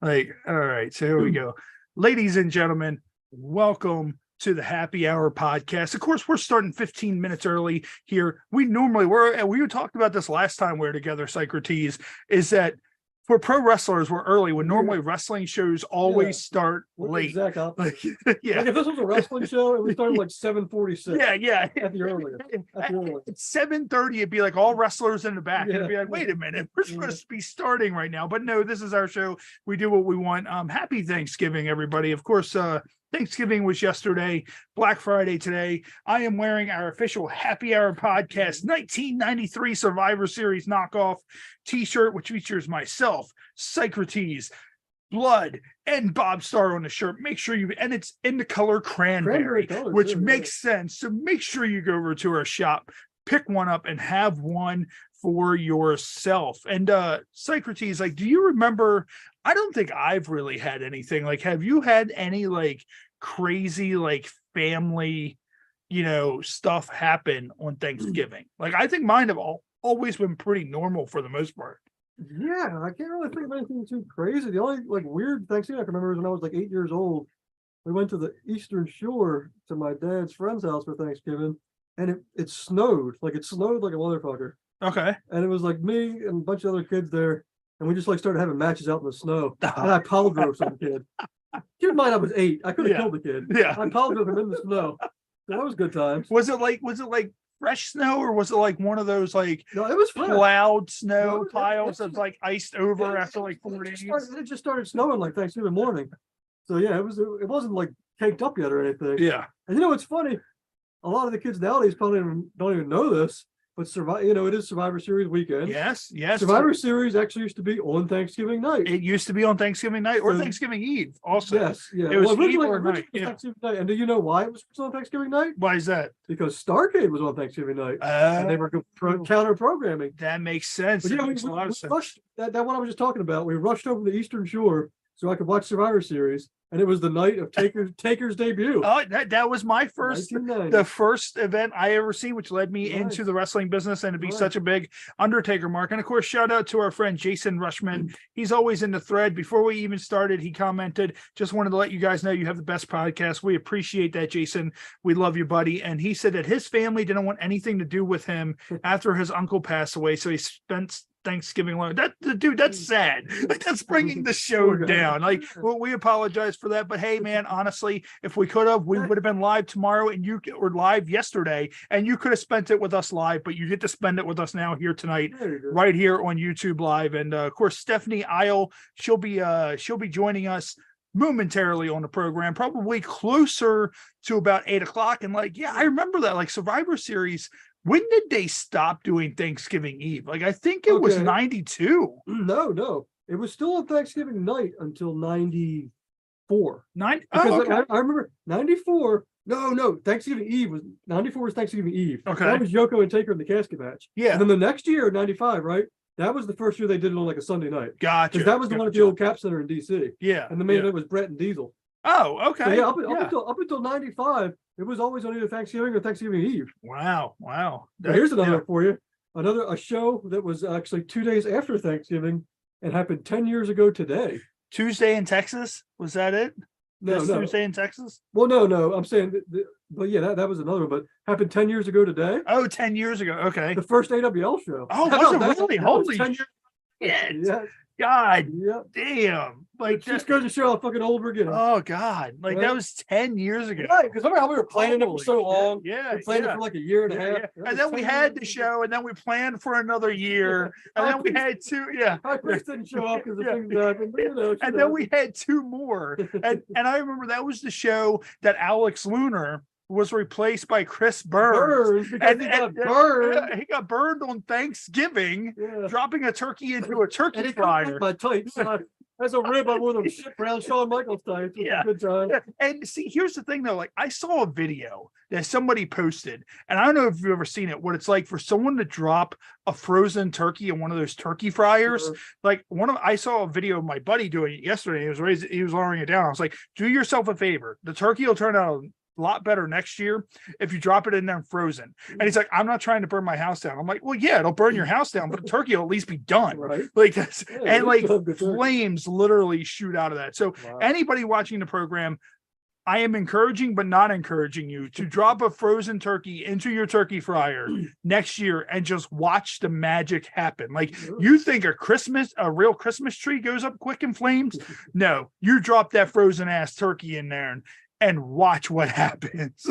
Like, all right, so here we go. Ladies and gentlemen, welcome to the Happy Hour podcast. Of course, we're starting 15 minutes early here. We talked about this last time we were together, Socrates, is that for pro wrestlers, we're early when normally wrestling shows always start late. Exactly. Like, Like if this was a wrestling show, it would start like 7:46. Yeah. At the earliest. At 7:30, it'd be like all wrestlers in the back. It'd be like, wait a minute, we're supposed to be starting right now. But no, this is our show. We do what we want. Happy Thanksgiving, everybody. Of course, Thanksgiving was yesterday, Black Friday today. I am wearing our official Happy Hour podcast 1993 Survivor Series knockoff t-shirt, which features myself, Socrates, Blood, and Bob Starr on the shirt. Make sure and it's in the color cranberry color, which makes sense. So make sure you go over to our shop, pick one up, and have one for yourself. And Socrates, like, do you remember? I don't think I've really had anything. Like, have you had any like crazy like family, stuff happen on Thanksgiving? Like, I think mine have always been pretty normal for the most part. Yeah, I can't really think of anything too crazy. The only like weird Thanksgiving I can remember is when I was like 8 years old. We went to the Eastern Shore to my dad's friend's house for Thanksgiving, and it snowed. Like it snowed like a motherfucker. Okay. And it was like me and a bunch of other kids there, and we just like started having matches out in the snow. And I pile drove some kid. Keep in mind I was 8. I could have killed the kid. Yeah. I pile drove him in the snow. So that was good times. Was it like fresh snow, or was it like one of those like no, it was cloud snow piles that's like iced over after like 4 days? It just started snowing like Thanksgiving morning. So yeah, it wasn't like caked up yet or anything. Yeah. And it's funny. A lot of the kids nowadays probably don't even know this, but it is Survivor Series weekend. Yes. Survivor Series actually used to be on Thanksgiving night. It used to be on Thanksgiving night or Thanksgiving Eve also. Yes, yeah. It was originally night. Thanksgiving night. And do you know why it was on Thanksgiving night? Why is that? Because Starcade was on Thanksgiving night. And they were counter programming. That makes sense. But, makes a lot of sense. Rushed, that one I was just talking about. We rushed over the Eastern Shore so I could watch Survivor Series. And it was the night of Taker's debut. Oh, that was my the first event I ever seen, which led me into the wrestling business and to be such a big Undertaker mark. And of course, shout out to our friend Jason Rushman. He's always in the thread. Before we even started, he commented, just wanted to let you guys know you have the best podcast. We appreciate that, Jason. We love you, buddy. And he said that his family didn't want anything to do with him after his uncle passed away. So he spent Thanksgiving alone. That's sad. Like, that's bringing the show down. Like, well, we apologize for that, but hey, man, honestly, if we could have, we would have been live tomorrow, and you were live yesterday, and you could have spent it with us live, but you get to spend it with us now here tonight, right here on YouTube Live. And of course, Stephanie Eild, she'll be joining us momentarily on the program, probably closer to about 8:00. And like, yeah, I remember that, like, Survivor Series. When did they stop doing Thanksgiving Eve? Like, I think it was 92. No. It was still on Thanksgiving night until 94. I remember 94. No. Thanksgiving Eve was 94 was Thanksgiving Eve. Okay. That was Yoko and Taker in the casket match. Yeah. And then the next year, 95, right? That was the first year they did it on like a Sunday night. Gotcha. Because that was the one at the old Cap Center in DC. Yeah. And the main event was Brett and Diesel. Oh, okay. So up until 95, it was always on either Thanksgiving or Thanksgiving Eve. Wow. Here's another one for you. A show that was actually 2 days after Thanksgiving and happened 10 years ago today. Tuesday in Texas? Was that it? No. Tuesday in Texas? Well, no. I'm saying, but yeah, that was another one. But happened 10 years ago today. Oh, 10 years ago. Okay. The first AWL show. Oh, was it really? Holy shit. Yeah. God damn. Like, just goes to show how fucking old we're getting. Oh, God. Like, that was 10 years ago. Right, because remember how we were planning it for so long? Yeah. We planned it for like a year and a half. Yeah. And then we had the show, and then we planned for another year, and then we had two. Yeah. I didn't show up because the things happened. And then we had two more. And I remember that was the show that Alex Lunar was replaced by Chris Burns. He got burned. He got burned on Thanksgiving, dropping a turkey into a turkey fryer. My tights. As a rib on one of them shit brown Shawn Michaels tights. Good time. Yeah. And see, here's the thing though. Like, I saw a video that somebody posted, and I don't know if you've ever seen it, what it's like for someone to drop a frozen turkey in one of those turkey fryers. Like, I saw a video of my buddy doing it yesterday. He was lowering it down. I was like, do yourself a favor. The turkey will turn out lot better next year if you drop it in there frozen. And he's like, I'm not trying to burn my house down. I'm like, well, yeah, it'll burn your house down, but the turkey will at least be done. Right. Like, and like flames literally shoot out of that. So anybody watching the program, I am encouraging, but not encouraging you to drop a frozen turkey into your turkey fryer next year and just watch the magic happen. Like, you think a real Christmas tree goes up quick in flames? No, you drop that frozen ass turkey in there and watch what happens.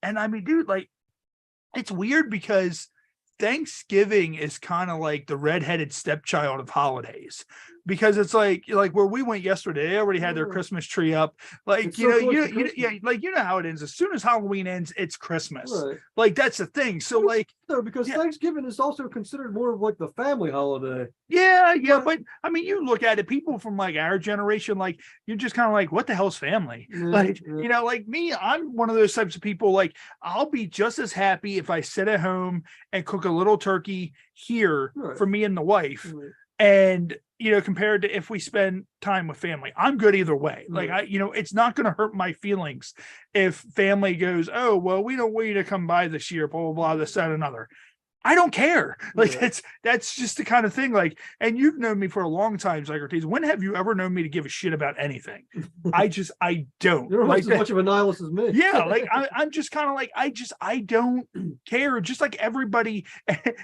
And I mean, dude, like, it's weird because Thanksgiving is kind of like the redheaded stepchild of holidays, because it's like where we went yesterday, they already had their Christmas tree up. Like, like, you know how it ends. As soon as Halloween ends, it's Christmas. Right. Like, that's the thing. So like, because Thanksgiving is also considered more of like the family holiday. Yeah. But I mean, you look at it, people from like our generation, like, you're just kind of like, what the hell's family? You know, like me, I'm one of those types of people, like, I'll be just as happy if I sit at home and cook a little turkey here for me and the wife. And, you know, compared to if we spend time with family, I'm good either way. Like, it's not going to hurt my feelings if family goes, oh, well, we don't want you to come by this year, blah, blah, blah, this, that, and another. I don't care. Like, that's just the kind of thing. Like, and you've known me for a long time, Socrates. When have you ever known me to give a shit about anything? I don't. You're like as much of a nihilist as me. Yeah, like I'm just kind of like, I don't care. Just like everybody,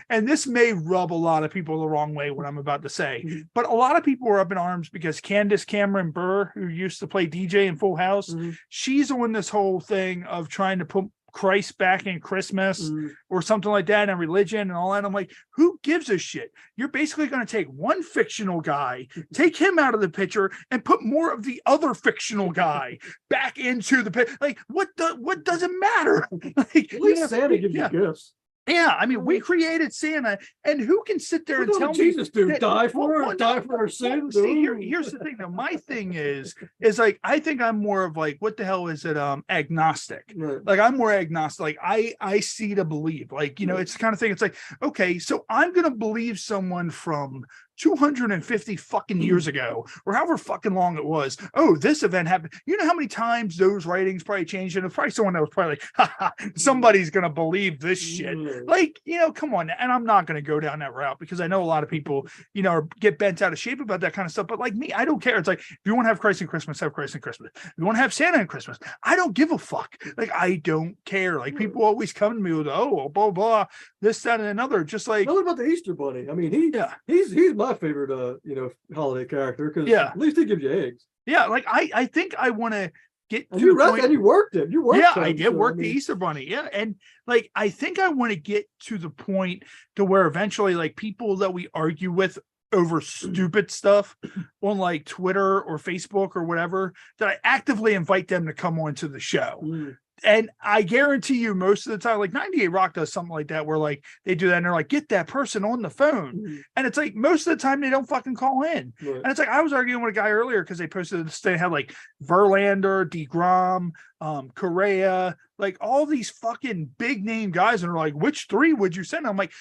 and this may rub a lot of people the wrong way, what I'm about to say, but a lot of people are up in arms because Candace Cameron Bure, who used to play DJ in Full House, she's on this whole thing of trying to put Christ back in Christmas or something like that, and religion and all that. I'm like, who gives a shit? You're basically going to take one fictional guy, take him out of the picture, and put more of the other fictional guy back into the picture. Like, what does it matter? Like, at least Santa gives you gifts. Yeah, I mean, we created Santa, and who can sit there and tell me Jesus die for our sins? Here's the thing, though. My thing is like, I think I'm more of like, what the hell is it? Agnostic. Right. Like, I'm more agnostic. Like, I see to believe. Like, you know, it's the kind of thing. It's like, okay, so I'm gonna believe someone from 250 fucking years ago, or however fucking long it was. Oh, this event happened. You know how many times those writings probably changed, and it's probably someone that was probably like, somebody's gonna believe this shit. Like, you know, come on. And I'm not gonna go down that route, because I know a lot of people, you know, get bent out of shape about that kind of stuff. But like me, I don't care. It's like, if you want to have Christ in Christmas, have Christ in Christmas. If you want to have Santa in Christmas, I don't give a fuck. Like, I don't care. Like, people always come to me with, oh, blah blah, this, that, and another. Just like, what about the Easter Bunny? I mean, he's my favorite holiday character, because at least he gives you eggs. Yeah, like I think I want to get to the point. And you worked it. I did work the Easter Bunny. Yeah, and like, I think I want to get to the point to where eventually, like, people that we argue with over stupid stuff on like Twitter or Facebook or whatever, that I actively invite them to come onto the show. And I guarantee you, most of the time, like 98 Rock does something like that, where like they do that and they're like, get that person on the phone. And it's like, most of the time they don't fucking call in. And it's like, I was arguing with a guy earlier because they posted this, they had like Verlander, DeGrom, Correa, like all these fucking big name guys. And they're like, which three would you send? I'm like,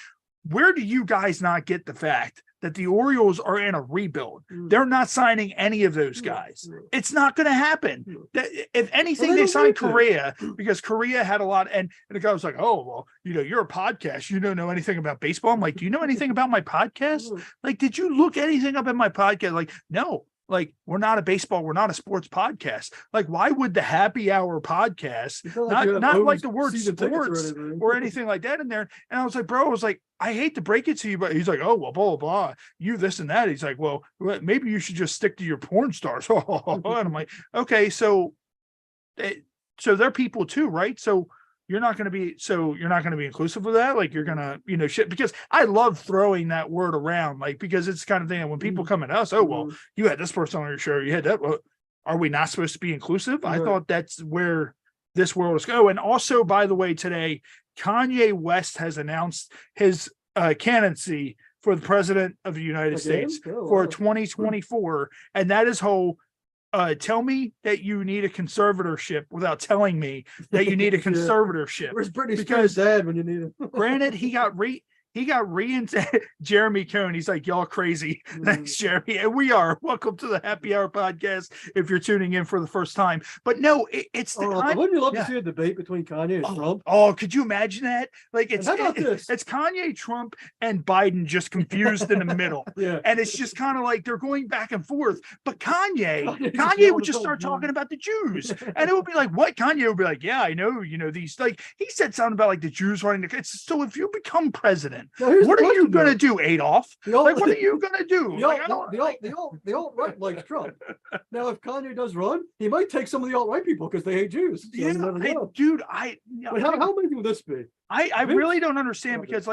where do you guys not get the fact that the Orioles are in a rebuild? They're not signing any of those guys. It's not going to happen. If anything, they signed Correa because Correa had a lot. And the guy was like, oh, well, you know, you're a podcast. You don't know anything about baseball. I'm like, do you know anything about my podcast? Like, did you look anything up in my podcast? Like, no. Like, we're not a sports podcast. Like, why would the Happy Hour podcast not like the word sports or anything like that in there? And I was like, bro, I hate to break it to you, but he's like, oh, well, blah, blah, blah, you this and that. He's like, well, maybe you should just stick to your porn stars. And I'm like, okay, so they're people too, right? So you're not going to be inclusive of that. Like, you're going to, you know, shit, because I love throwing that word around, like, because it's the kind of thing that when people come at us, oh, well, you had this person on your show, you had that. Well, are we not supposed to be inclusive? I thought that's where this world is going. And also, by the way, today, Kanye West has announced his candidacy for the president of the United States for 2024. And that is whole, tell me that you need a conservatorship without telling me that you need a conservatorship. Where's Britney Spears' dad when you need him? Granted, he he got reinstated. Jeremy Cohn, he's like, y'all crazy. Thanks, Jeremy. And we are. Welcome to the Happy Hour podcast if you're tuning in for the first time. But no, it's the kind. Wouldn't you love to see a debate between Kanye and Trump? Oh, could you imagine that? Like, it's it's Kanye, Trump, and Biden just confused in the middle. Yeah. And it's just kind of like they're going back and forth. But Kanye would just start talking about the Jews. And it would be like, what? Kanye would be like, yeah, I know, these, like, he said something about like the Jews running the, so if you become president, what are you going to do, Adolf? Like, what are you going to do? The alt-right likes Trump. Now, if Kanye does run, he might take some of the alt-right people because they hate Jews. So dude, how many will this be? I really don't understand because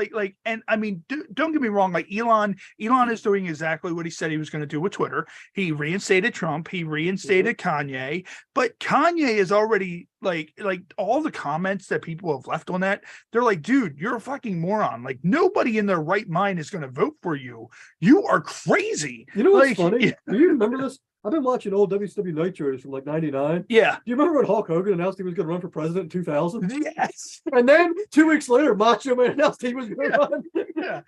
and I mean, don't get me wrong, like Elon is doing exactly what he said he was going to do with Twitter. He reinstated Trump, he reinstated Kanye, but Kanye is already like all the comments that people have left on that, they're like, dude, you're a fucking moron. Like, nobody in their right mind is going to vote for you. You are crazy. You know what's funny? Do you remember this? I've been watching old WCW Night shows from like 99. Yeah. Do you remember when Hulk Hogan announced he was going to run for president in 2000? Yes. And then 2 weeks later, Macho Man announced he was going to run. Yeah.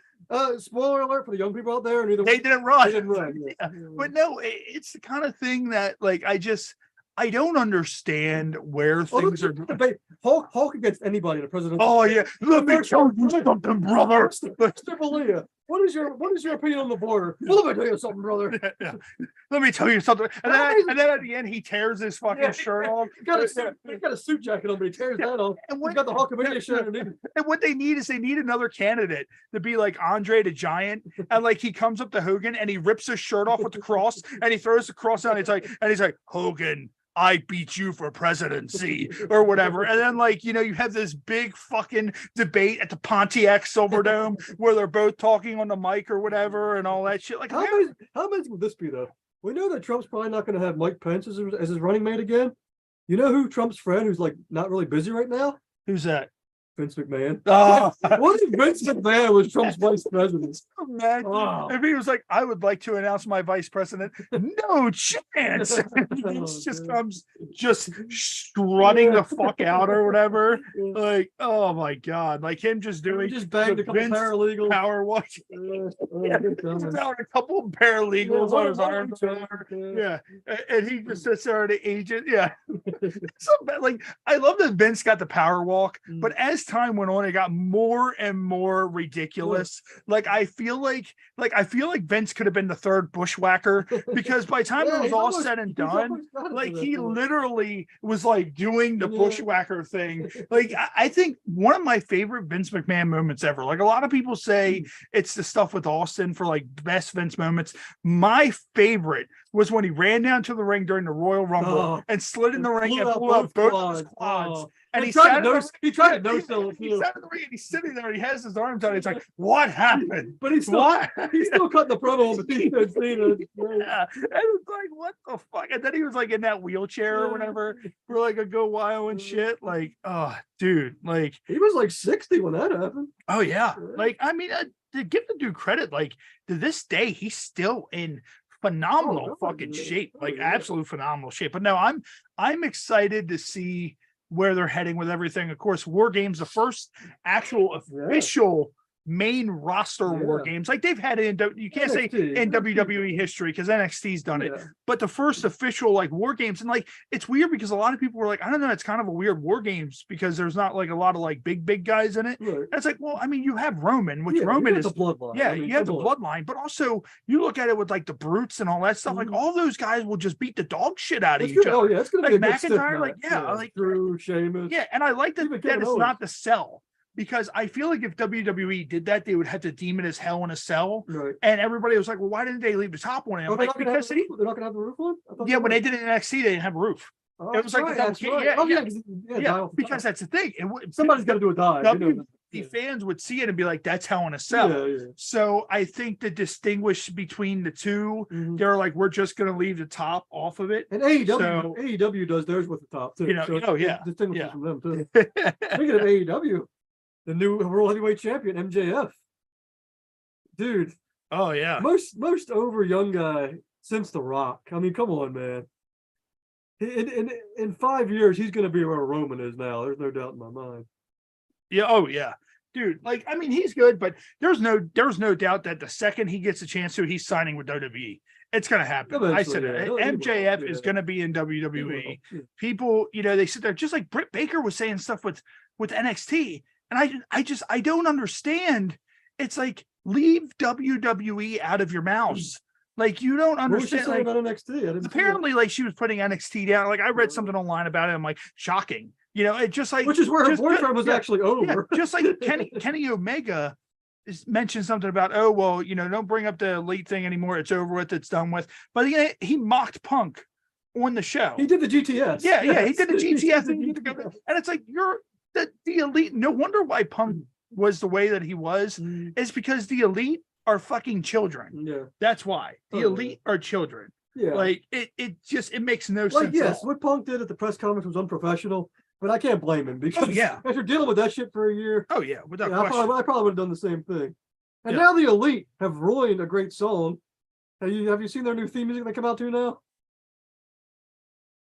Spoiler alert for the young people out there. They didn't run. They didn't run. Yeah. But no, it's the kind of thing that like I don't understand where things are going. Hulk against anybody in a presidential. Oh yeah, let me tell you something, brother. Mr. Valia, what is your opinion on the border? Well, let me tell you something, brother. Yeah. Let me tell you something. And then at the end, he tears his fucking shirt off. He's got a suit jacket on, but he tears that off. And he's got the Hulkamania shirt underneath. And what they need is another candidate to be like Andre the Giant, and like he comes up to Hogan and he rips his shirt off with the cross and he throws the cross out. And he's like, Hogan, I beat you for presidency or whatever. And then like, you have this big fucking debate at the Pontiac Silverdome where they're both talking on the mic or whatever and all that shit. Like, how amazing would this be though? We know that Trump's probably not going to have Mike Pence as his running mate again. You know who Trump's friend who's like not really busy right now? Who's that? Vince McMahon. Oh. What if Vince McMahon was Trump's vice president? Imagine if he was like, I would like to announce my vice president. No chance. He just comes strutting the fuck out or whatever. Like, oh my God. Like him just doing banged a couple paralegals. Power watch. Just out a couple of paralegals on his arm. Yeah. And he just sits there, the agent. Yeah. So like, I love that Vince got the power walk, but as time went on, it got more and more ridiculous. Like I feel like Vince could have been the third bushwhacker because by the time it was all said and done, like he literally was like doing the bushwhacker thing. Like I think one of my favorite Vince McMahon moments ever. Like a lot of people say it's the stuff with Austin for like best Vince moments. My favorite was when he ran down to the ring during the Royal Rumble and slid in the ring and blew up both of his quads. And he tried to no-sell it. He's in the ring and he's sitting there and he has his arms out. He's like, what happened? But he's still cutting the promo on the Yeah. And it's like, what the fuck? And then he was like in that wheelchair or whatever for like a go while and shit. Like, oh, dude, like he was like 60 when that happened. Oh yeah. Like, I mean, to give the dude credit, like to this day, he's still in phenomenal fucking shape, like absolute phenomenal shape. But no, I'm excited to see where they're heading with everything. Of course, War Games, the first actual official main roster War Games, like they've had it in, you can't say in WWE history because NXT's done it, but the first official like War Games. And like it's weird because a lot of people were like, I don't know, it's kind of a weird War Games because there's not like a lot of like big guys in it. And it's like, well, I mean, you have Roman, which Roman is the bloodline. Yeah, you have the bloodline, but also you look at it with like the Brutes and all that stuff. Like all those guys will just beat the dog shit out of each other. Oh yeah, it's gonna like be McIntyre, like like Drew, Sheamus. Yeah, and I like that it's not the cell. Because I feel like if WWE did that, they would have to Demon as Hell in a cell. Right. And everybody was like, well, why didn't they leave the top one? Like, because they're not going to have the roof on? Yeah, when they did it in NXT, they didn't have a roof. It was like, because that's the thing. Somebody's got to do a dive. The fans would see it and be like, that's Hell in a Cell. So I think to distinguish between the two, they're like, we're just going to leave the top off of it. And AEW does theirs with the top too. Distinguishes from them too. Speaking of AEW, the new World Heavyweight Champion, MJF. Dude. Oh, yeah. Most over young guy since The Rock. I mean, come on, man. In 5 years, he's going to be where Roman is now. There's no doubt in my mind. Yeah. Oh, yeah. dude. Like, I mean, he's good, but there's no doubt that the second he gets a chance to, he's signing with WWE. It's gonna happen. I said it. MJF is gonna be in WWE. People, they sit there just like Britt Baker was saying stuff with NXT, and I don't understand. It's like, leave WWE out of your mouth. Like, you don't understand. What was she like, about NXT? apparently, like, she was putting NXT down. Like, I read something online about it. I'm like, shocking. It just like, which is where her boyfriend was actually over. Yeah, just like Kenny Omega mentioned something about, oh well, don't bring up the Elite thing anymore. It's over with. It's done with. But he mocked Punk on the show. He did the GTS. Yeah, he did the GTS, and it's like, you're the Elite. No wonder why Punk was the way that he was. Is because the Elite are fucking children. Yeah, that's why the Elite are children. Yeah, like it makes no like, sense. Yes, what Punk did at the press conference was unprofessional, but I can't blame him because after dealing with that shit for a year, without question, I probably would have done the same thing. And now the Elite have ruined a great song. Have you seen their new theme music they come out to now?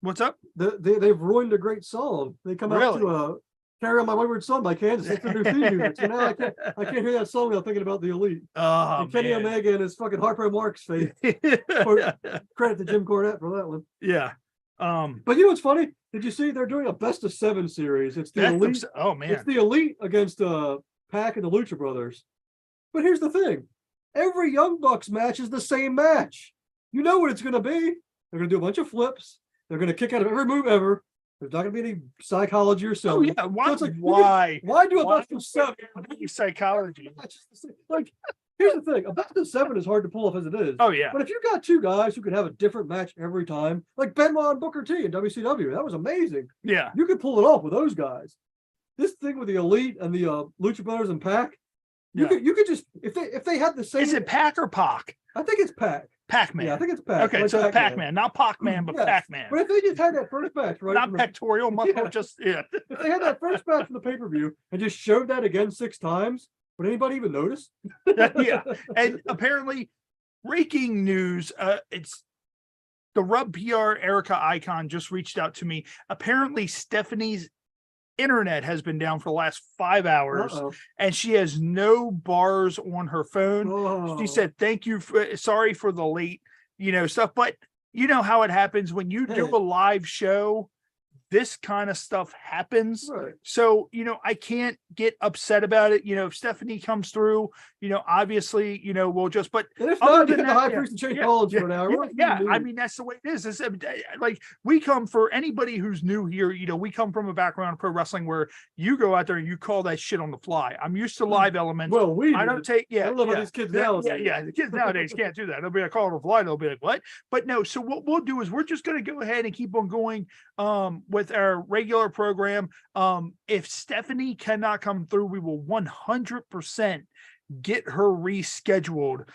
What's up? They've ruined a great song. They come out to "Carry On My Wayward Son" by Kansas. It's their new theme music. So now I can't hear that song without thinking about the Elite. Oh, and Kenny Omega and his fucking Harpo Marx face. Credit to Jim Cornette for that one. Yeah. But what's funny? Did you see they're doing a best of 7 series? It's the Elite. Oh man. It's the Elite against Pac and the Lucha Brothers. But here's the thing. Every Young Bucks match is the same match. You know what it's going to be. They're going to do a bunch of flips. They're going to kick out of every move ever. There's not going to be any psychology or something. Oh, yeah. Why? So it's like, why do a best of 7? Psychology. Like, here's the thing. A best of 7 is hard to pull off as it is. Oh, yeah. But if you got 2 guys who could have a different match every time, like Benoit and Booker T in WCW, that was amazing. Yeah. You could pull it off with those guys. This thing with the Elite and the Lucha Brothers and Pac, you could just, if they had the same. Is it Pac or Pac? I think it's Pac. Pac-Man. Yeah, I think it's Pac. Okay, so Pac-Man, not Pac-Man, but Pac-Man. But if they just had that first match, right? Not pectoral muscle, just If they had that first match from the pay-per-view and just showed that again 6 times, would anybody even notice? Yeah. And apparently, breaking news, it's the Rub PR Erica Icon just reached out to me. Apparently, Stephanie's internet has been down for the last 5 hours. And she has no bars on her phone. She said, thank you, sorry for the late, stuff, but you know how it happens when you do a live show. This kind of stuff happens. Right. So, I can't get upset about it. If Stephanie comes through, obviously, we'll just, but and if not, get the high priest and Jake Collins for an hour. Yeah. I mean, that's the way it is. It's, like, we come, for anybody who's new here, we come from a background of pro wrestling where you go out there and you call that shit on the fly. I'm used to live elements. Well, I don't take, I don't know about these kids nowadays. Yeah, the kids nowadays can't do that. They'll be like, call it on the fly. They'll be like, what? But no, so what we'll do is we're just going to go ahead and keep on going with our regular program. If Stephanie cannot come through, we will 100% get her rescheduled,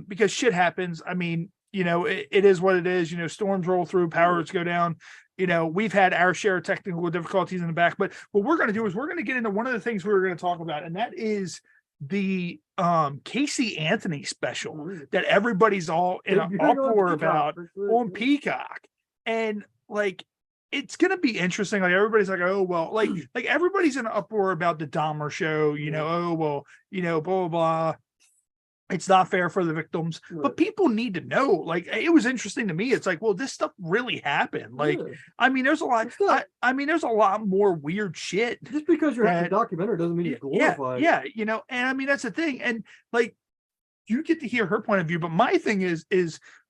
because shit happens. I mean, it is what it is. Storms roll through, powers go down. We've had our share of technical difficulties in the back, but what we're going to do is we're going to get into one of the things we were going to talk about, and that is the Casey Anthony special that everybody's all in an uproar about on Peacock. And like, it's going to be interesting. Like, everybody's like, oh, well, like everybody's in an uproar about the Dahmer show, oh, well, blah, blah, blah. It's not fair for the victims, but people need to know. Like, it was interesting to me. It's like, well, this stuff really happened. Like, I mean, there's a lot. I mean, there's a lot more weird shit. Just because you're at the documentary doesn't mean it's glorified. Yeah, and I mean, that's the thing. And like, you get to hear her point of view, but my thing is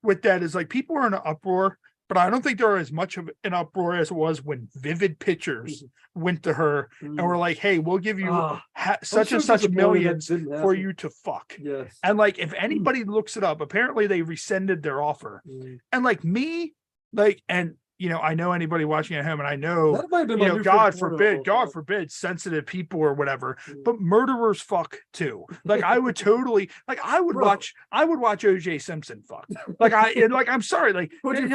with that is like, people are in an uproar. But I don't think there are as much of an uproar as it was when Vivid Pictures went to her and were like, hey, we'll give you such and such millions for you to fuck. Yes. And like, if anybody looks it up, apparently they rescinded their offer. And like me, like, and I know anybody watching at home, and I know, God forbid, sensitive people or whatever, but murderers fuck too. Like, I would totally, like, I would watch OJ Simpson fuck. Like, I'm sorry, like, would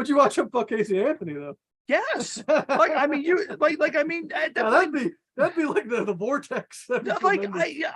you watch him fuck Casey Anthony though? Yes. Like, I mean, you like, I mean, that'd be like the vortex. Like,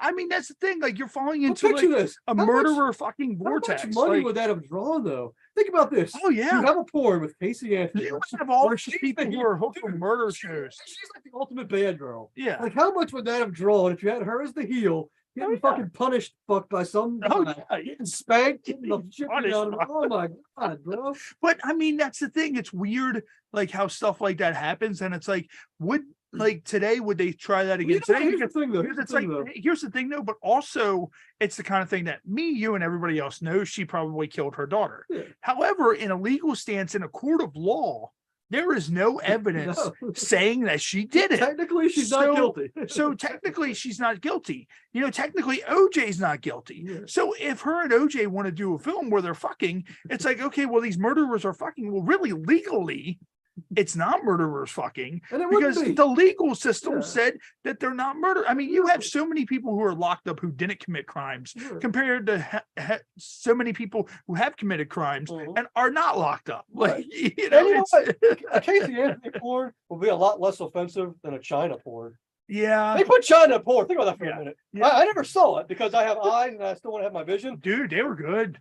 I mean, that's the thing. Like, you're falling into picture like this. a murderer fucking vortex. How much money like, would that have drawn, though? Think about this. Oh yeah, you have a porn with Casey Anthony. You have all these people who are hooked on murder shows. She's like the ultimate bad girl. Yeah. Like, how much would that have drawn if you had her as the heel, getting fucking punished, fucked by some guy, getting spanked, getting the shit out of him? Oh my god, bro! But I mean, that's the thing. It's weird, like how stuff like that happens, and it's like, would like today would they try that again? Today, here's the thing, though. Here's the thing, though. But also, it's the kind of thing that me, you, and everybody else knows. She probably killed her daughter. Yeah. However, in a legal stance, in a court of law, there is no evidence saying that she did it. Technically, she's not guilty. So technically, she's not guilty. You know, technically, OJ's not guilty. Yeah. So if her and OJ want to do a film where they're fucking, it's like, okay, well, these murderers are fucking. Well, really, legally, it's not murderers fucking, because the legal system said that they're not murder. I mean, you have so many people who are locked up who didn't commit crimes compared to so many people who have committed crimes and are not locked up. Like, you know, a Casey Anthony porn will be a lot less offensive than a China porn. Yeah, they put China porn. Think about that for a minute. Yeah. I never saw it because I have eyes and I still want to have my vision. Dude, they were good.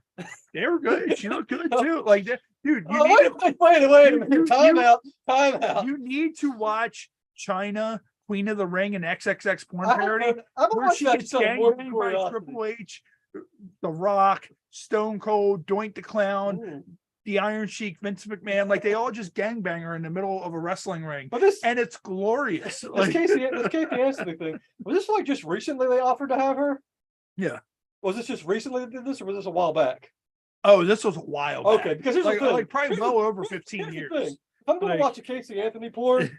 They were good. She looked good too. Like, dude, wait a minute. Time out. You need to watch China, Queen of the Ring, and XXX porn parody. Where she gets gangbanged by Triple H, The Rock, Stone Cold, Doink the Clown. The Iron Sheik, Vince McMahon, like they all just gangbang her in the middle of a wrestling ring. But and it's glorious. This Casey Anthony thing, was this like just recently they offered to have her? Yeah. Was this just recently they did this, or was this a while back? Oh, this was a while back. Okay, because here's like probably well over 15 years. If I'm going to watch a Casey Anthony porn,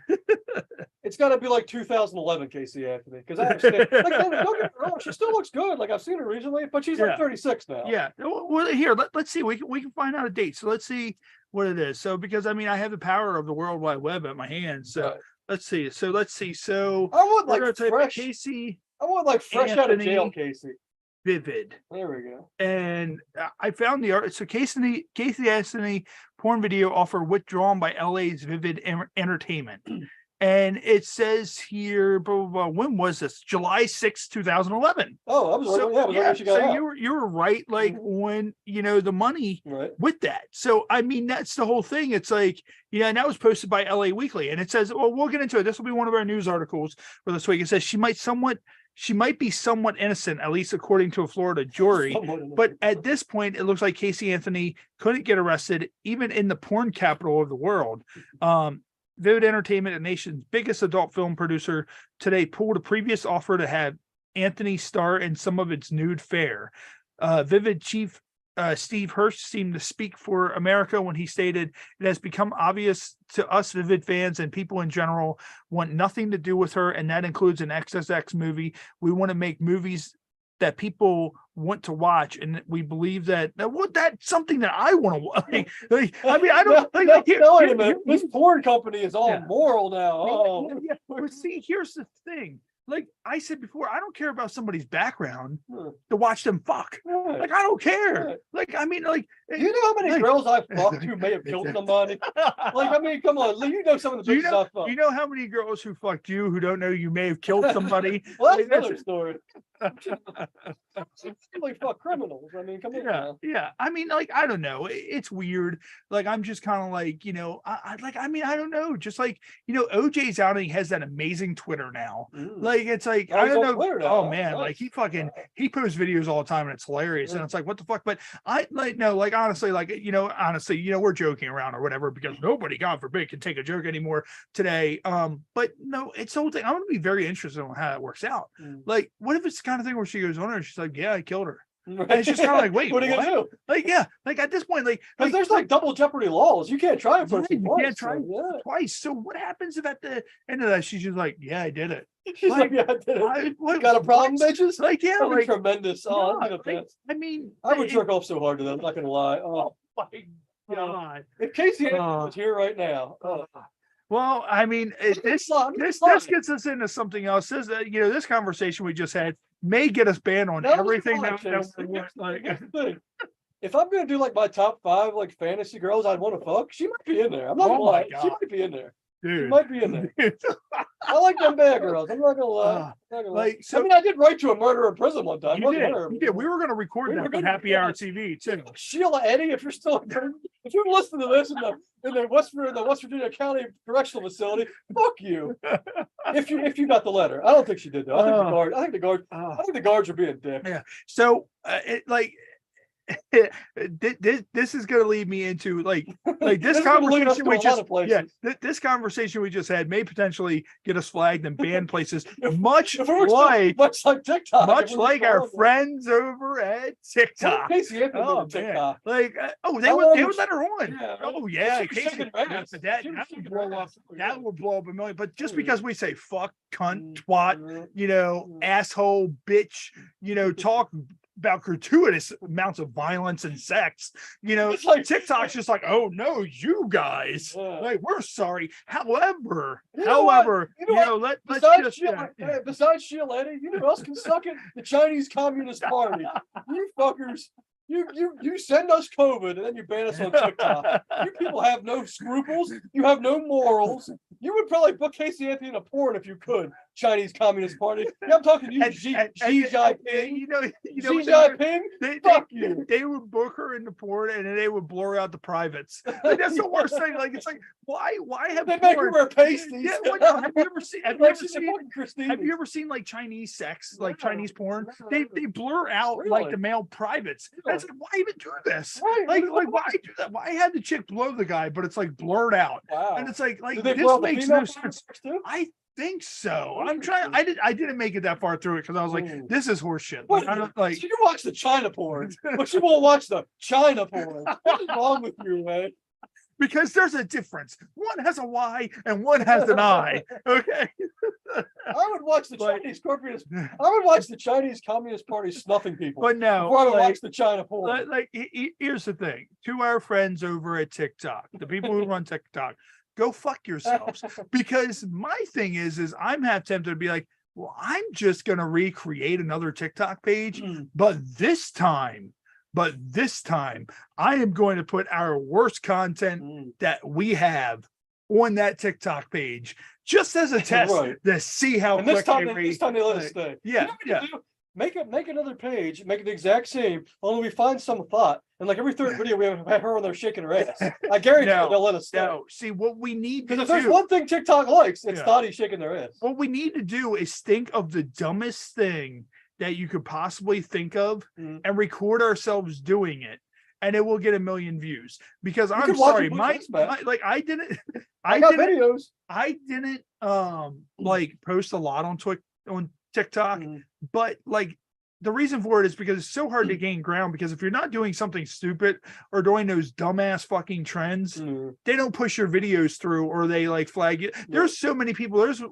it's got to be like 2011 Casey Anthony, because I understand. Like, don't get me wrong, she still looks good. Like, I've seen her recently, but she's like 36 now. Yeah. Well, here, let's see. We can find out a date. So let's see what it is. So because I mean, I have the power of the World Wide Web at my hands. So let's see. So I want like fresh Casey. I want like fresh out of jail Casey. Vivid. There we go. And I found the art. So Casey Anthony porn video offer withdrawn by LA's Vivid Entertainment. And it says here, blah, blah, blah. When was this? July 6, 2011. Oh, I was so you were right. Like when, you know, the money with that. So, I mean, that's the whole thing. It's like, and that was posted by LA Weekly. And it says, well, we'll get into it. This will be one of our news articles for this week. It says she might be somewhat innocent, at least according to a Florida jury. But at this point, it looks like Casey Anthony couldn't get arrested, even in the porn capital of the world. Vivid Entertainment, the nation's biggest adult film producer, today pulled a previous offer to have Anthony star in some of its nude fare. Vivid chief Steve Hirsch seemed to speak for America when he stated, "It has become obvious to us Vivid fans and people in general want nothing to do with her, and that includes an XXX movie. We want to make movies that people want to watch, and we believe that that's something that I want to watch." Like, I mean, I don't this porn company is all moral now. Oh, but see, here's the thing. Like I said before, I don't care about somebody's background to watch them fuck. Like, I don't care. Like, I mean, like, you know how many girls I've fucked who may have killed somebody? Like, I mean, come on, you know some of the bitches I've fucked. You know how many girls who fucked you who don't know you may have killed somebody? Well, that's another story. Like, fuck criminals. I mean, come on. Yeah. I mean, like, I don't know. It's weird. Like, I'm just kind of like, I mean, I don't know. Just like, OJ's outing has that amazing Twitter now. Like, it's like, I don't know. Oh man, like he posts videos all the time and it's hilarious. And it's like, what the fuck? But honestly, we're joking around or whatever, because nobody, God forbid, can take a joke anymore today. But no, it's the whole thing. I'm gonna be very interested in how that works out. Like, what if it's the kind of thing where she goes on and she's like, yeah, I killed her. And it's just kind of like, wait, what are you gonna do? Like, like at this point, because there's like double jeopardy laws. You can't try it twice. You can't try twice. So what happens if at the end of that she's just like, yeah, I did it? She's like, yeah, I did it. Got a problem, bitches? Like, yeah, that'd be tremendous. I mean, I would jerk off so hard to them. I'm not gonna lie. Oh my God! If Casey Anthony was here right now. Well, I mean, this gets us into something else. This conversation we just had may get us banned on everything that we like. if I'm gonna do like my top 5 like fantasy girls I'd want to fuck, she might be in there. I'm not gonna lie. She might be in there. Dude. She might be in there. I like them bad girls. I'm not gonna lie. Like, so, I mean, I did write to a murderer in prison one time. You did. We were going to record that on Happy Hour TV too. Sheila Eddy, if you're still, if you're listening to this in the West Virginia County Correctional Facility, fuck you. If you got the letter, I don't think she did though. I think the guards are being dicks. Yeah. So this is going to lead me into like this conversation we just this conversation we just had may potentially get us flagged and banned places, much like TikTok, much like our friends over at TikTok. Casey Anthony TikTok. Like they would let her on. Yeah, oh yeah, Casey, that would blow up a million. But just because we say fuck, cunt, twat, asshole, bitch, talk about gratuitous amounts of violence and sex, it's like TikTok's just like, oh no, you guys, like we're sorry. However, besides Sheila Eddy, you know who else can suck it? The Chinese Communist Party. You fuckers. You send us COVID and then you ban us on TikTok. You people have no scruples. You have no morals. You would probably book Casey Anthony in a porn if you could. Chinese Communist Party. Yeah, I'm talking to you, Xi Jinping. Xi Jinping. Fuck you. They would book her in the porn and then they would blur out the privates. Like, that's the worst thing. Like it's like why have they make her wear pasties? Yeah, have you ever seen like Chinese sex, like Chinese porn? They blur out like the male privates. That's like, why even do this? Like why do that? Why had the chick blow the guy, but it's like blurred out? Wow. And it's like this makes no sense. I think so. I'm trying. I didn't make it that far through it because I was like, this is horseshit. I don't like. So you watch the China porn, but you won't watch the China porn. What is wrong with you, man? Because there's a difference. One has a Y and one has an I. Okay. I would watch the Chinese Communist. I would watch the Chinese Communist Party snuffing people. But no, before I would watch the China porn. Here's the thing: to our friends over at TikTok, the people who run TikTok, go fuck yourselves. Because my thing is I'm half tempted to be like, well, I'm just gonna recreate another TikTok page, but this time I am going to put our worst content that we have on that TikTok page just as a test to see how quick this time they let us stay. Yeah, Make another page, make it the exact same, only we find some thought. And like every third video, we have her on there shaking her ass. I guarantee they'll let us stay. No, see what we need to do. Because if there's one thing TikTok likes, it's thoughty shaking their ass. What we need to do is think of the dumbest thing that you could possibly think of and record ourselves doing it, and it will get 1 million views. Because I'm sorry, I didn't videos. I didn't like post a lot on TikTok, but like the reason for it is because it's so hard to gain ground, because if you're not doing something stupid or doing those dumbass fucking trends, they don't push your videos through, or they like flag you. There's so many people. There's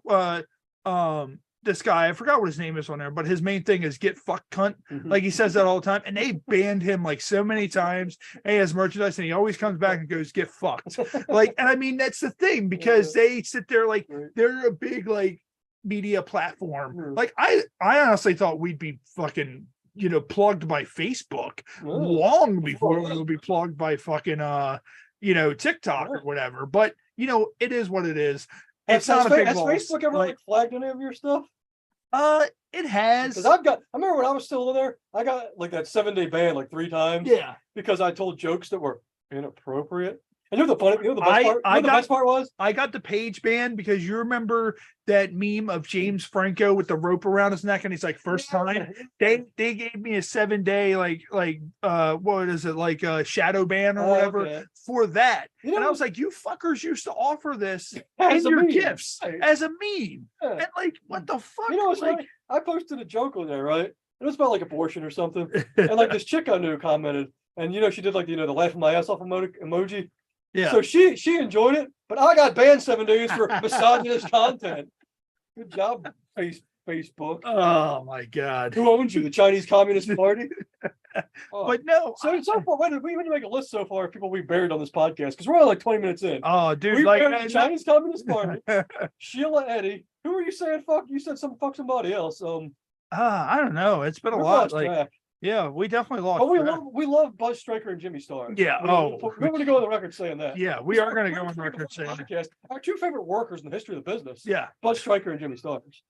this guy, I forgot what his name is on there, but his main thing is get fucked cunt. Like he says that all the time, and they banned him like so many times. And he has merchandise and he always comes back and goes, get fucked. Like, and I mean, that's the thing, because they sit there like they're a big like media platform. Like I honestly thought we'd be fucking, plugged by Facebook long before we would be plugged by fucking TikTok or whatever. But it is what it is. It's not a big loss. Has Facebook ever like flagged any of your stuff? It has. Because I remember when I was still in there, I got like that 7-day ban like 3 times. Yeah. Because I told jokes that were inappropriate. And the best part was? I got the page banned because you remember that meme of James Franco with the rope around his neck and he's like, first time. They gave me a 7-day what is it, like a shadow ban or whatever for that. And I was like, you fuckers used to offer this in your gifts as a meme. And like, what the fuck? What's funny? I posted a joke on there, right? It was about like abortion or something. And like this chick I knew commented, and she did like the laughing my ass off emoji. Yeah. So she enjoyed it, but I got banned 7 days for misogynist content. Good job, Facebook. Oh my God. Who owns you? The Chinese Communist Party? But no. So far, we even make a list so far of people we buried on this podcast, because we're only like 20 minutes in. Oh, dude, we buried the Chinese Communist Party, Sheila Eddy. Who were you saying fuck? You said fuck somebody else. I don't know. It's been a lot. Yeah, we definitely lost. But we love Buzz Stryker and Jimmy Star. Yeah. We're going to go on the record saying that. Yeah, we are going to go on record saying that. Podcast, our two favorite workers in the history of the business. Yeah, Buzz Stryker and Jimmy Stars.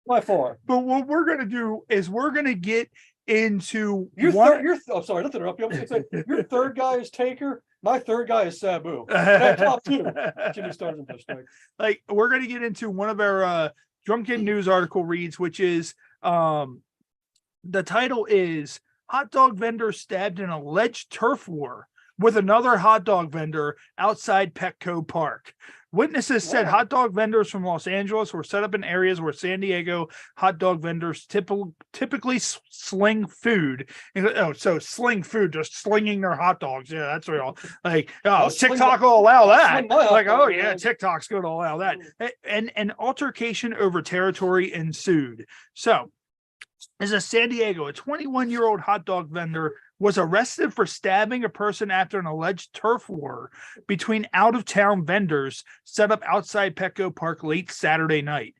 By far. But what we're going to do is we're going to get into sorry, not to interrupt you. I was going to say your third guy is Taker. My third guy is Sabu. Top two. Jimmy Stars and Buzz Stryker. Like we're going to get into one of our Drunken News article reads, which is the title is "Hot Dog Vendor Stabbed in Alleged Turf War with Another Hot Dog Vendor Outside Petco Park." Witnesses said hot dog vendors from Los Angeles were set up in areas where San Diego hot dog vendors typically sling food. So sling food, just slinging their hot dogs. Yeah, that's real. Like, TikTok will allow that. Like, oh yeah, TikTok's going to allow that. And an altercation over territory ensued. So, as a San Diego, a 21-year-old hot dog vendor was arrested for stabbing a person after an alleged turf war between out-of-town vendors set up outside Petco Park late Saturday night.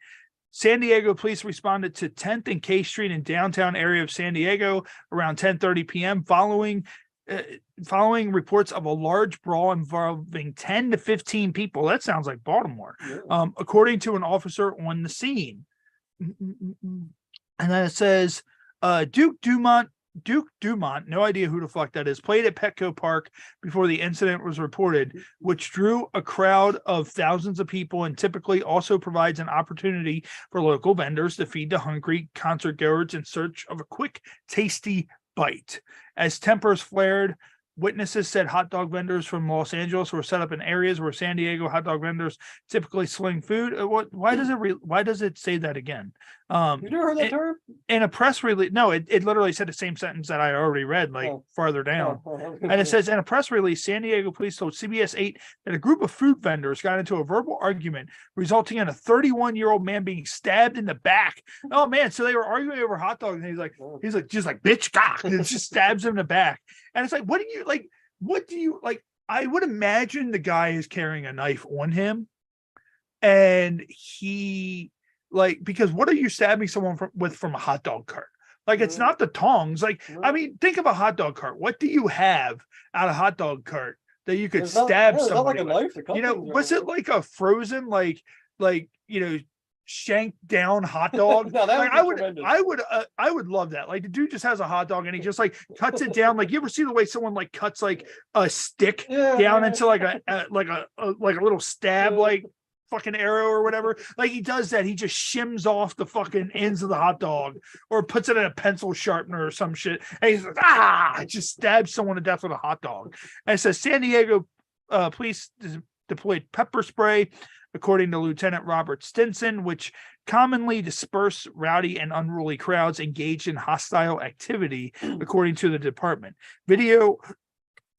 San Diego police responded to 10th and K Street in downtown area of San Diego around 10:30 p.m. following reports of a large brawl involving 10 to 15 people. That sounds like Baltimore, according to an officer on the scene. And then it says, Duke Dumont, no idea who the fuck that is, played at Petco Park before the incident was reported, which drew a crowd of thousands of people and typically also provides an opportunity for local vendors to feed the hungry concert goers in search of a quick, tasty bite. As tempers flared, witnesses said hot dog vendors from Los Angeles were set up in areas where San Diego hot dog vendors typically sling food. Why does it say that again? You never heard that term? In a press release? No, it literally said the same sentence that I already read, farther down. And it says in a press release, San Diego police told CBS 8 that a group of food vendors got into a verbal argument, resulting in a 31-year-old man being stabbed in the back. Oh man, so they were arguing over hot dogs, and he's like, just like bitch, God, and it just stabs him in the back. And it's like, what do you like? I would imagine the guy is carrying a knife on him, and he because what are you stabbing someone from a hot dog cart? Like, it's not the tongs. Like, I mean, think of a hot dog cart. What do you have out of hot dog cart that you could stab somebody? Not like a knife. Was it like a frozen, shank down hot dog? No, I would love that. Like, the dude just has a hot dog and he just cuts it down. Like, you ever see the way someone cuts a stick down into a little stab fucking arrow or whatever? Like, he does that. He just shims off the fucking ends of the hot dog or puts it in a pencil sharpener or some shit, and he's like, just stabs someone to death with a hot dog. And it says San Diego police deployed pepper spray, according to Lieutenant Robert Stinson, which commonly disperse rowdy and unruly crowds engaged in hostile activity, according to the department. Video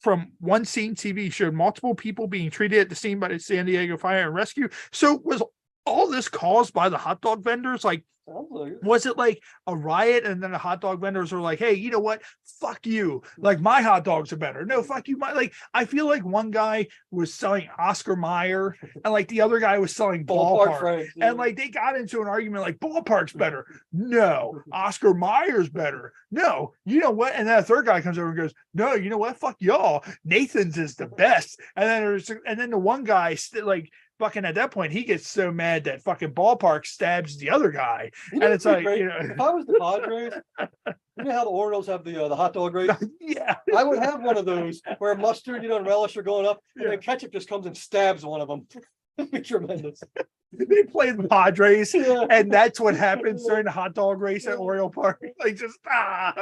from One Scene TV showed multiple people being treated at the scene by the San Diego Fire and Rescue. So was all this caused by the hot dog vendors? Was it like a riot and then the hot dog vendors were like, hey, you know what? Fuck you. Like, my hot dogs are better. No, fuck you. I feel like one guy was selling Oscar Mayer and the other guy was selling Ballpark. And they got into an argument like, Ballpark's better. No, Oscar Mayer's better. No, you know what? And then a third guy comes over and goes, no, you know what? Fuck y'all. Nathan's is the best. And then the one guy fucking at that point, he gets so mad that fucking Ballpark stabs the other guy. And it's like, if I was the Padres, you know how the Orioles have the hot dog race? Yeah. I would have one of those where mustard, and relish are going up, and then ketchup just comes and stabs one of them. It'd be tremendous. They play the Padres, and that's what happens during the hot dog race at Oriole Park. You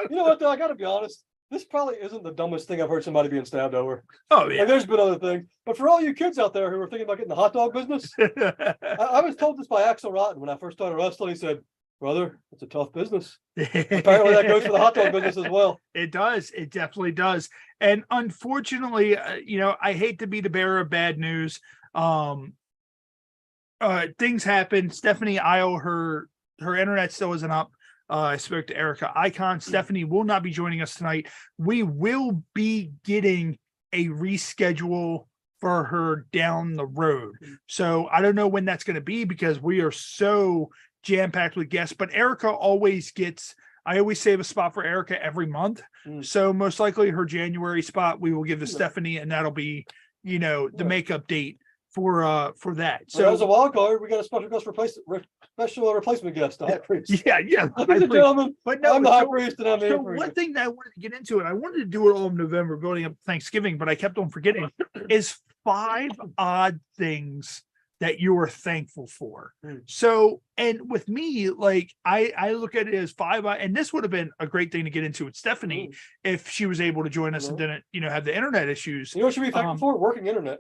know what, though? I got to be honest. This probably isn't the dumbest thing I've heard somebody being stabbed over. Oh, yeah. There's been other things. But for all you kids out there who are thinking about getting the hot dog business, I was told this by Axel Rotten when I first started wrestling. He said, brother, it's a tough business. Apparently that goes for the hot dog business as well. It does. It definitely does. And unfortunately, I hate to be the bearer of bad news. Things happen. Stephanie Eild, her internet still isn't up. I spoke to Erica Icon. Stephanie will not be joining us tonight. We will be getting a reschedule for her down the road. So I don't know when that's going to be because we are so jam-packed with guests, but Erica always gets I always save a spot for Erica every month. So most likely her January spot we will give to Stephanie, and that'll be, the makeup date for that. So as a wild card, we got a special replacement guest, the high priest. Yeah. Ladies and gentlemen, But no, I'm the high priest, and I'm so one thing that I wanted to get into, and I wanted to do it all in November, building up Thanksgiving, but I kept on forgetting, is 5 odd things that you are thankful for. So, and with me, like I look at it as 5, and this would have been a great thing to get into with Stephanie if she was able to join us and didn't, have the internet issues. You know what should be thankful for? Working internet.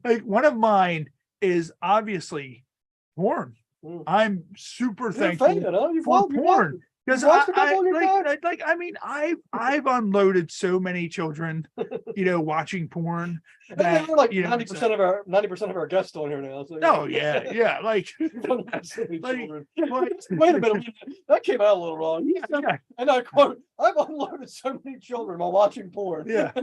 Like one of mine is obviously porn. I'm super thankful for porn. Because I've unloaded so many children, watching porn. That, like 90% of our guests on here now. So, yeah. Like, wait a minute, that came out a little wrong. Yeah. And I quote, I've unloaded so many children while watching porn. Yeah.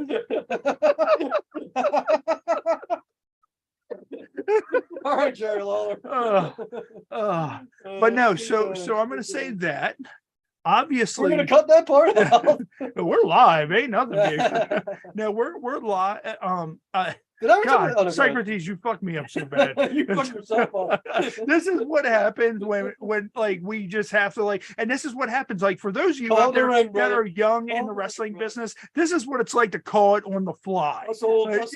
All right, Jerry Lawler. But no, so I'm gonna say that. Obviously, we're gonna cut that part out. We're live, ain't nothing big. No, we're live. God, Socrates, you fucked me up so bad. You fucked yourself up. This is what happens when like we just have to and this is what happens. Like for those of you out there that are young in the wrestling business, this is what it's like to call it on the fly. That's old. That's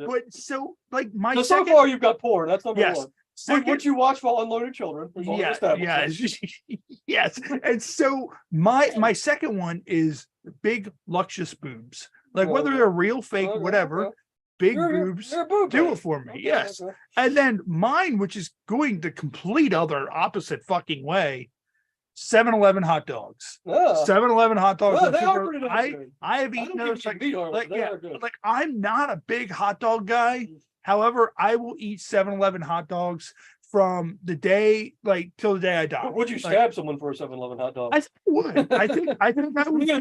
But so like so far you've got porn. That's number one. What you watch while unloading children. Yes. And so my second one is big luscious boobs. Like whether they're real, fake, whatever, big boobs, do it for me. Yes. And then mine, which is going the complete other opposite fucking way, 7-Eleven hot dogs. 7-Eleven hot dogs. I have eaten those like I'm not a big hot dog guy. However, I will eat 7-Eleven hot dogs from the day, till the day I die. Would you stab someone for a 7-Eleven hot dog? I would. I think I would. Yeah,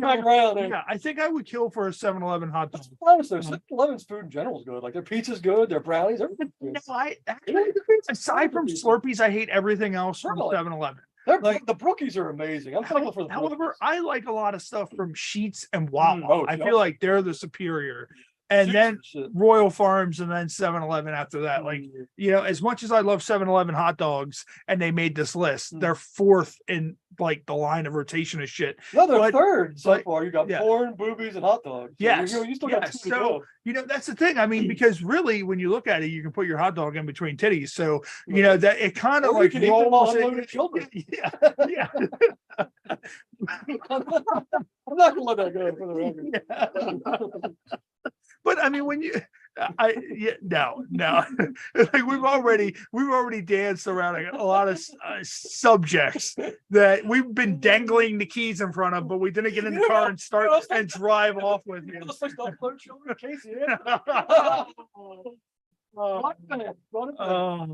I think I would kill for a 7-Eleven hot dog. Honest though, 7-Eleven's food in general is good. Like their pizza's good, their brownies, everything's good. No, aside from Slurpees, I hate everything else from 7-Eleven. The Brookies are amazing. I'm thankful for the Brookies. However, I like a lot of stuff from Sheetz and Wawa. I feel like they're the superior. And then Royal Farms, and then 7-Eleven after that. As much as I love 7-Eleven hot dogs, and they made this list, they're fourth in the line of rotation of shit. No, they're third so far. You got porn, boobies, and hot dogs. Yes. You still got two to go. That's the thing. I mean, because really, when you look at it, you can put your hot dog in between titties. So, that it kind of rolls. Children. Yeah. I'm not gonna let that go for the record. But I mean, when no. Like we've already danced around a lot of subjects that we've been dangling the keys in front of, but we didn't get in the car and start and drive off with you. Casey. Oh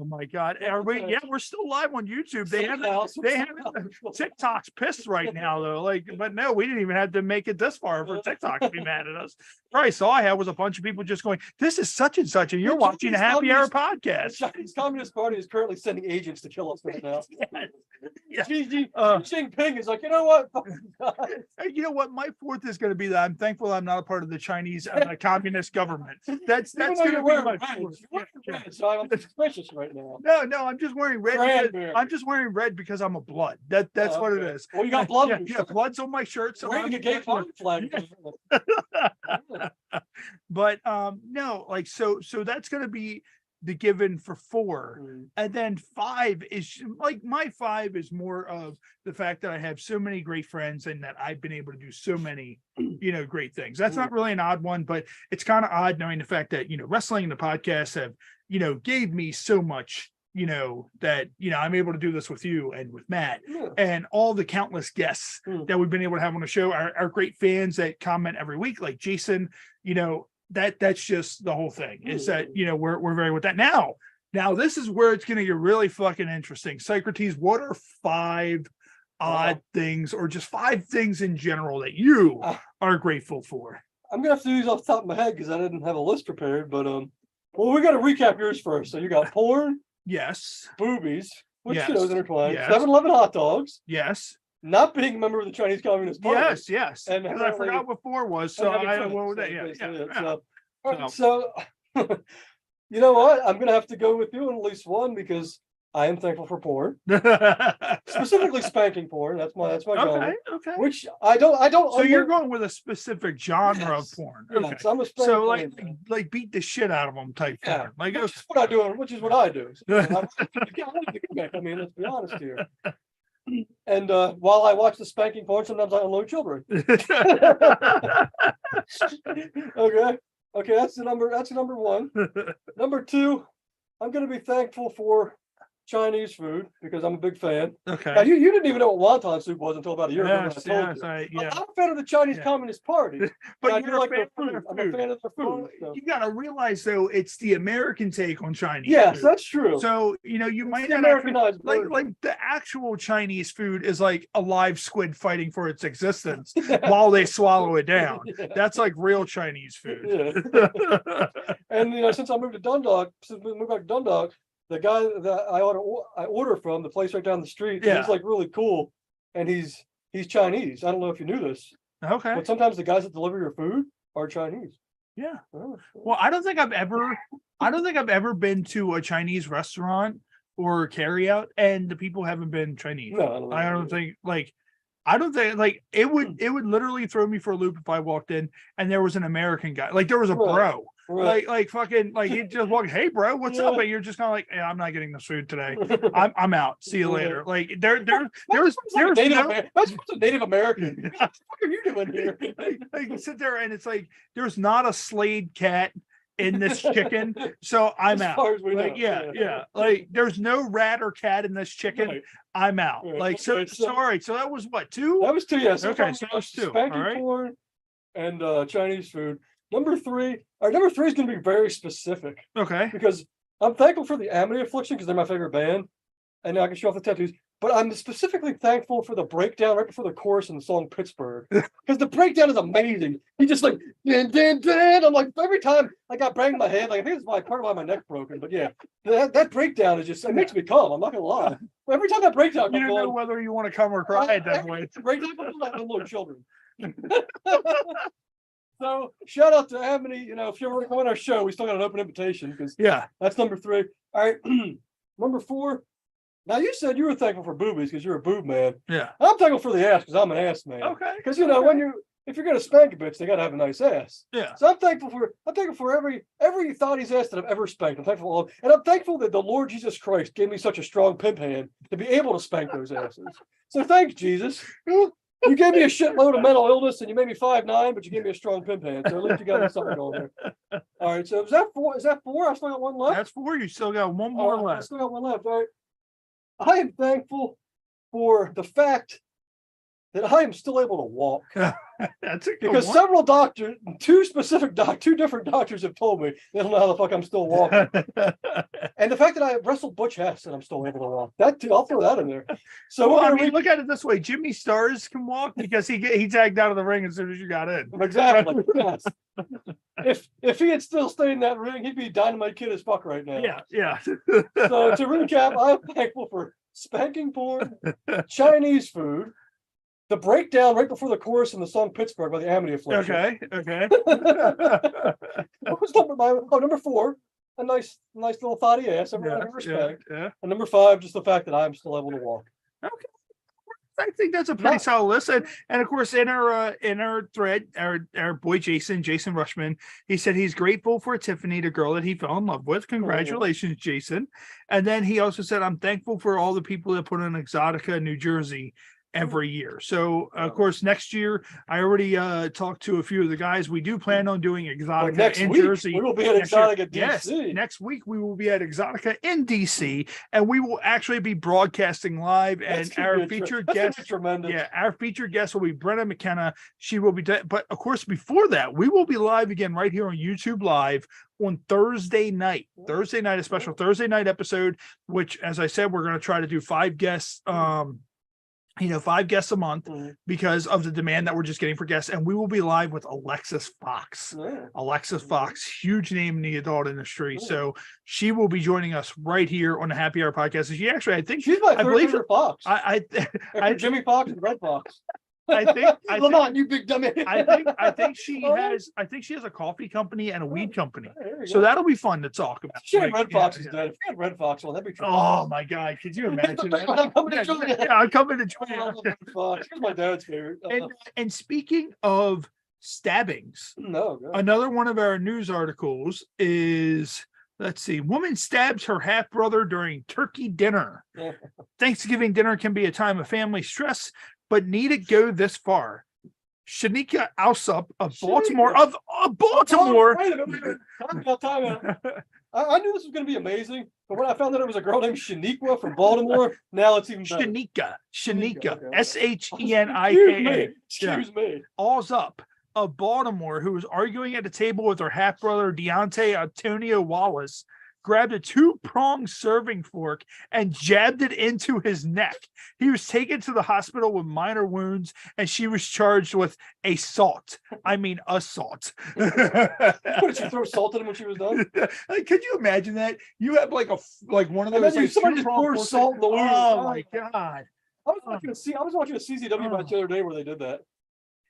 my God! We're still live on YouTube. They haven't. TikTok's pissed right now though. But no, we didn't even have to make it this far for TikTok to be mad at us. All I had was a bunch of people just going, "This is such and such," and you're watching a Happy Hour podcast. The Chinese Communist Party is currently sending agents to kill us right now. Xi Jinping is like, you know what? You know what? My fourth is going to be that I'm thankful I'm not a part of the Chinese communist government. That's going to be my fourth. So I'm suspicious right now. No, I'm just wearing red. I'm just wearing red because I'm a blood. That's what it is. Well, you got blood. Blood's on my shirt. So I'm a gay flag. But no, so that's going to be the given for 4. And then 5 is my 5 is more of the fact that I have so many great friends and that I've been able to do so many great things. That's not really an odd one, but it's kind of odd knowing the fact that wrestling and the podcast have gave me so much that I'm able to do this with you and with Matt and all the countless guests that we've been able to have on the show, our great fans that comment every week, like Jason. That's just the whole thing is that we're very with that now this is where it's going to get really fucking interesting. Socrates, what are 5 odd things or just 5 things in general that you are grateful for? I'm gonna have to do these off the top of my head because I didn't have a list prepared, but we got to recap yours first. So you got porn, yes, boobies, which Yes. is intertwined. Yes. 7-Eleven hot dogs. Yes. Not being a member of the Chinese Communist Party. Yes. Yes. And Because I apparently- forgot what 4 was. So and having I friends, well, so yeah. basically Yeah. it. Yeah. All right, so you know what? I'm gonna have to go with you on at least one because I am thankful for porn, specifically spanking porn. That's my genre. Okay. Okay. Which I don't. So you're going with a specific genre of Yes. porn. Yes, Okay. I'm a spanking So porn guy. like beat the shit out of them type Yeah. porn. Like Which is what I do. Which is what I do. So, I mean, let's be honest here. And while I watch the spanking porn, sometimes I unload children. Okay. Okay, that's the number. That's number one. Number two, I'm going to be thankful for Chinese food because I'm a big fan. Now, Okay. you didn't even know what wonton soup was until about a year ago when I Yes. told Yes. you. Yeah. I'm a fan of the Chinese Yeah. Communist Party, but I do you're a like fan their of food. their I'm a food. fan of their Well, food. So. you gotta realize though, it's the American take on Chinese. Yes, food. that's true. So you It's might the not actually- Americanized like version. the actual Chinese food is like a live squid fighting for its existence while they swallow it down. Yeah. That's like real Chinese food. Yeah. And since I moved to Dundalk, since we moved back to Dundalk, the guy that I order from, the place right down the street, Yeah. he's like really cool, and he's Chinese. I don't know if you knew this, Okay. but sometimes the guys that deliver your food are Chinese. Yeah. Oh, Well, I don't think I've ever been to a Chinese restaurant or carry out and the people haven't been Chinese. no, I don't think it would literally throw me for a loop if I walked in and there was an American guy. Like there was a Right. bro. Right. Like fucking like he just walked, hey bro, what's up? Yeah. And you're just kind of like, yeah, I'm not getting this food today. I'm out. See you Yeah. later. Like there's That's there's Native no, That's a Native American. What the fuck are you doing here? like you sit there and it's like there's not a slayed cat in this chicken, so I'm As out. far as we Like know, yeah. Like there's no rat or cat in this chicken. Right. I'm out. Right. Like so, Okay, so- all right. So that was what 2? That was 2, yes. Okay, so that was 2. Spanking All right. porn and Chinese food. Number 3 is going to be very specific Okay. because I'm thankful for the Amity Affliction because they're my favorite band, and I can show off the tattoos. But I'm specifically thankful for the breakdown right before the chorus in the song Pittsburgh because the breakdown is amazing. He just like din, din, din. I'm like every time like I bang my head, like I think it's part of why my neck's broken. But yeah, that breakdown is just it makes me calm. I'm not gonna lie. Every time that breakdown You comes don't know on, whether you want to come or cry at that point. breakdown comes on, I unload children. So shout out to Amity. If you ever want to come on our show, we still got an open invitation because Yeah. that's number 3. All right, number 4. Now you said you were thankful for boobies because you're a boob man. Yeah. I'm thankful for the ass because I'm an ass man. Okay. Because when if you're gonna spank a bitch, they gotta have a nice ass. Yeah. So I'm thankful for every thotty's ass that I've ever spanked. I'm thankful for all, and I'm thankful that the Lord Jesus Christ gave me such a strong pimp hand to be able to spank those asses. So thanks, Jesus. You gave me a shitload of mental illness and you made me 5'9", but you gave me a strong pimp hand. So at least you got something going there. All right. So is that 4? Is that 4? I still got one left. That's 4. You still got one more I left. still got one left. All right. I am thankful for the fact that I am still able to walk. That's a good Because one. several doctors, two different doctors have told me they don't know how the fuck I'm still walking. And the fact that I wrestled Butch Hess and I'm still able to walk. That too, I'll throw that in there. So Well, we're I gonna mean, look at it this way: Jimmy Stars can walk because he tagged out of the ring as soon as you got in. exactly. Yes. If he had still stayed in that ring, he'd be Dynamite Kid as fuck right now. Yeah. So to recap, I'm thankful for spanking porn, Chinese food, the breakdown right before the chorus in the song Pittsburgh by the Amity Affliction. Okay. What was number 4? A nice little thotty ass. Everyone respect. Yeah. And number 5, just the fact that I'm still able to walk. Okay. I think that's a pretty solid list. And of course, in our thread, our boy Jason Rushman, he said he's grateful for Tiffany, the girl that he fell in love with. Congratulations, Jason. And then he also said, I'm thankful for all the people that put on Exotica, New Jersey every year. So of course, next year, I already talked to a few of the guys. We do plan on doing Exotica Next in week, Jersey. we will be at next year. Exotica DC. Yes, next week we will be at Exotica in DC, and we will actually be broadcasting live. That's And gonna our be featured that's gonna be guest, tremendous. yeah, our featured guest will be Brenna McKenna. She will be, but of course, before that, we will be live again right here on YouTube Live on Thursday night. Thursday night, a special Thursday night episode, which, as I said, we're going to try to do 5 guests. 5 guests a month Mhm. because of the demand that we're just getting for guests. And we will be live with Alexis Fox. Yeah. Alexis Fox, huge name in the adult industry. Yeah. So she will be joining us right here on the Happy Hour podcast. She actually, I think She's my I believe favorite Fox. I After Jimmy Fox and Red Fox. I think Lamont, you big dummy. I think she Oh, has a coffee company and a weed company. there you So go. that'll be fun to talk about. Shit, Like, Red yeah, Fox is yeah. dead. If we had Red Fox on, that'd be Oh my God, could you imagine that? I'm coming to join you. Yeah, I'm coming to join I love you. Red Fox. He's my dad's favorite. And speaking of stabbings, No, God. another one of our news articles is, let's see, woman stabs her half brother during turkey dinner. Yeah. Thanksgiving dinner can be a time of family stress, but need it go this far? Shanika Alsup of Baltimore, of Baltimore. Wait a minute. Time out. I knew this was going to be amazing, but when I found out it was a girl named Shaniqua from Baltimore, now it's even better. Shanika, okay. Shenika. Excuse me. All's up of Baltimore, who was arguing at a table with her half brother Deontay Antonio Wallace, grabbed a 2-pronged serving fork and jabbed it into his neck. He was taken to the hospital with minor wounds, and she was charged with assault. I mean, assault. Did she throw salt in him when she was done? Like, could you imagine that? You have like one of And those. then Like, somebody just two-pronged pours forks. salt in the wound. Oh my God. I was watching a CZW match the other day where they did that.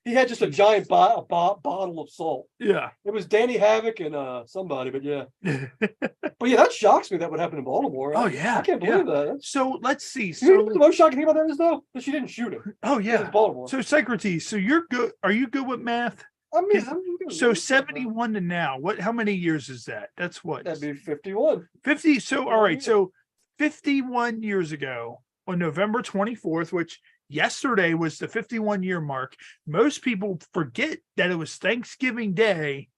He had just a Jesus. giant bottle of salt. Yeah. It was Danny Havoc and somebody, but yeah. But yeah, that shocks me that would happen in Baltimore. Oh, yeah, I can't believe that. That's- So let's see. You know what So the most shocking thing about that is though? That she didn't shoot him. oh It's yeah. Baltimore. So Socrates, so you're good. Are you good with math? I mean, So 71 to now, how many years is that? That's what? That'd be 51. 50. So all right. Yeah. So 51 years ago on November 24th, which yesterday was the 51-year mark. Most people forget that it was Thanksgiving Day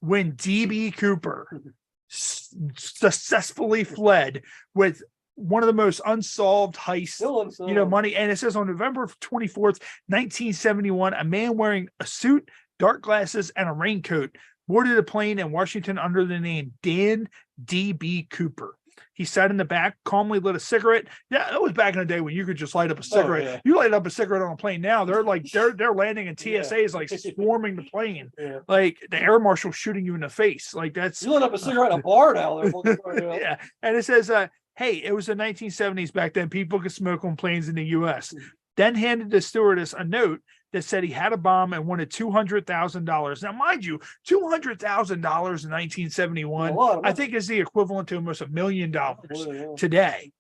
when DB Cooper successfully fled with one of the most unsolved heists, Still unsolved. money. And it says on November 24th, 1971, a man wearing a suit, dark glasses, and a raincoat boarded a plane in Washington under the name Dan D.B. Cooper. He sat in the back, calmly lit a cigarette. Yeah, that was back in the day when you could just light up a cigarette. yeah. You light up a cigarette on a plane now, they're landing and TSA is like swarming the plane. Yeah. Like the air marshal shooting you in the face. Like that's You lit up a cigarette in a bar now. yeah. And it says, hey, it was the 1970s back then. People could smoke on planes in the US. Then handed the stewardess a note that said he had a bomb and wanted $200,000. Now, mind you, $200,000 in 1971, I think is the equivalent to almost $1 million today.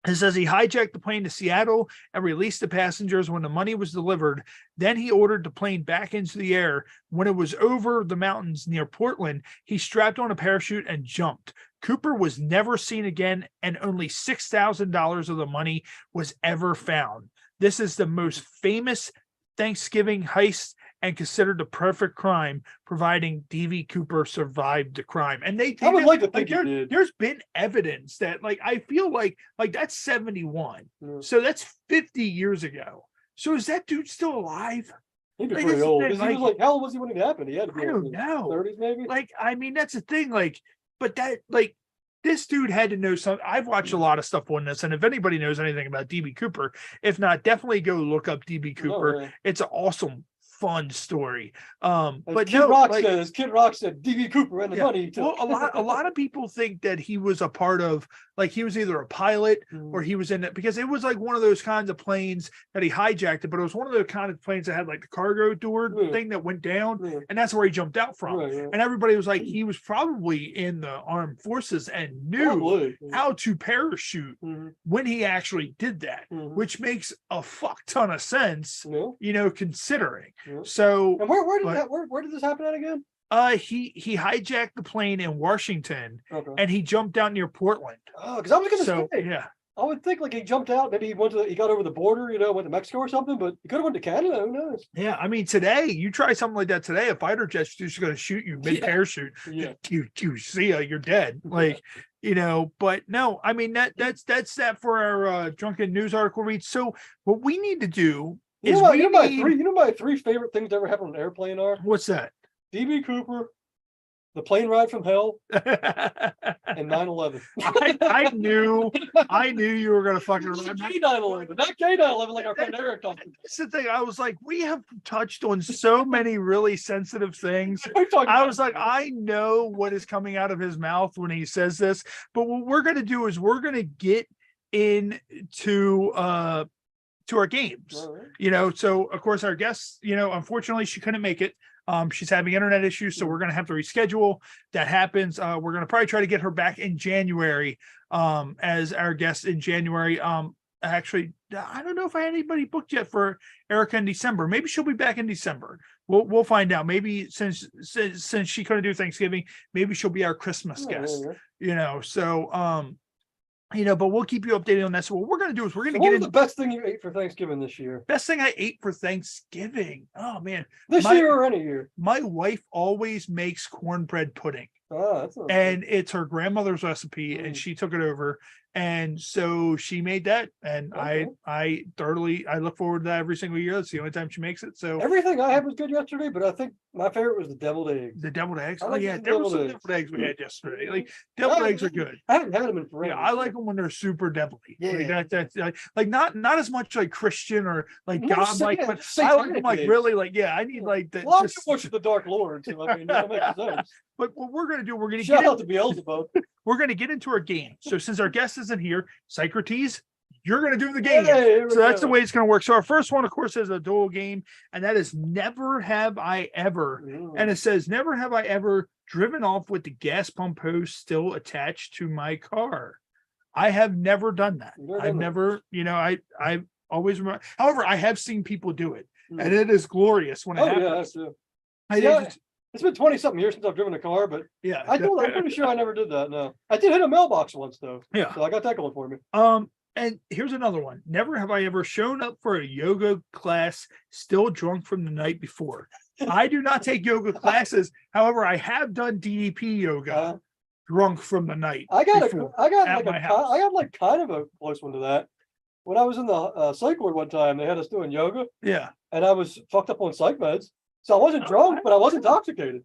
It says he hijacked the plane to Seattle and released the passengers when the money was delivered. Then he ordered the plane back into the air. When it was over the mountains near Portland, he strapped on a parachute and jumped. Cooper was never seen again, and only $6,000 of the money was ever found. This is the most famous Thanksgiving heist and considered the perfect crime, providing D.B. Cooper survived the crime. And I would like to think he did. There's been evidence that, like, I feel like that's 71. Yeah. So that's 50 years ago. So is that dude still alive? He'd be Like, pretty that's the old. thing, 'Cause he was like, how old was he when it happened? He had to be I don't know. 30s maybe? Like, I mean, that's the thing. Like, but that, like, this dude had to know something. I've watched a lot of stuff on this, and if anybody knows anything about DB Cooper, if not, definitely go look up DB Cooper. yeah. It's an awesome, fun story. As But Kid no, Rock like, says, Kid Rock said, D.B. Cooper and the yeah. money he took. Well, a lot of people think that he was a part of, like, he was either a pilot or he was in it, because it was like one of those kinds of planes that he hijacked it, but it was one of those kind of planes that had like the cargo door Yeah. thing that went down, Yeah. and that's where he jumped out from. Right, yeah. And everybody was like, he was probably in the armed forces and knew Probably. how to parachute Mhm. when he actually did that, Mhm. which makes a fuck ton of sense, Yeah. considering. Yeah. So And where did this happen at again? he hijacked the plane in Washington Okay. and he jumped down near Portland. Oh, because I was gonna So say, yeah. I would think like he jumped out, maybe he got over the border, went to Mexico or something, but he could have went to Canada, who knows? Yeah, I mean, today you try something like that today, a fighter jet's just going to shoot you mid parachute. Yeah. You see, you're dead. Like, but no, I mean that's that for our drunken news article read. So what we need to do You is know, we need, my three favorite things that ever happened on an airplane are what's that? DB Cooper, the plane ride from hell, and 9/11. I knew you were gonna fucking remember. Gay 9/11, not gay 9/11 like our friend Eric talked about. That's the thing. I was like, we have touched on so many really sensitive things. We're talking I about- was like, I know what is coming out of his mouth when he says this, but what we're gonna do is we're gonna get into to our games. All right. You know, so of course our guest, you know, unfortunately she couldn't make it. She's having internet issues, so we're gonna have to reschedule. That happens. We're gonna probably try to get her back in January as our guest in January. Actually, I don't know if I had anybody booked yet for Erica in December. Maybe she'll be back in December. We'll find out. Maybe since she couldn't do Thanksgiving, maybe she'll be our Christmas guest. You know, so you know, but we'll keep you updated on that. So what we're gonna do is we're gonna What get was into the best thing you ate for Thanksgiving this year? best thing I ate for Thanksgiving. Oh man, This My- year or any year? my wife always makes cornbread pudding. Oh, that's not And it's her grandmother's recipe, and Mm. she took it over, and so she made that, and Okay. I look forward to that every single year. That's the only time she makes it. So everything I had was good yesterday, but I think my favorite was the deviled eggs. the deviled eggs. I Oh like yeah, the there was some deviled eggs. deviled eggs we had yesterday. Like deviled eggs are good. I haven't had them in forever. Yeah, I like them when they're super devilly. Like Yeah. that's like not as much like Christian or like More God like, yeah, but I like satanic them like eggs. really like I need like that. Well, I'm just- watching the Dark Lord, so I mean, that makes sense. But what we're gonna do, we're gonna Shout get out to Beelzebub. we're going to get into our game. So since our guest isn't here, Socrates, you're going to do the game. Hey, here we So that's the go. way it's going to work. So our first one, of course, is a dual game, and that is never have I ever. And it says, never have I ever driven off with the gas pump hose still attached to my car. I have never done that. You've never I've done that. never, you know, I always remember. However, I have seen people do it, Mm. and it is glorious when it Oh yeah, happens. that's true. I See, I- just- It's been 20-something years since I've driven a car, but yeah, I'm pretty sure I never did that. No, I did hit a mailbox once though, yeah. so I got that going for me. And here's another one. Never have I ever shown up for a yoga class still drunk from the night before. I do not take yoga classes. However, I have done DDP yoga Uh, drunk from the night. I got before, I got at like my a, house. I got like kind of a close one to that. When I was in the psych ward one time, they had us doing yoga, Yeah. and I was fucked up on psych meds, so I wasn't drunk, but I was intoxicated.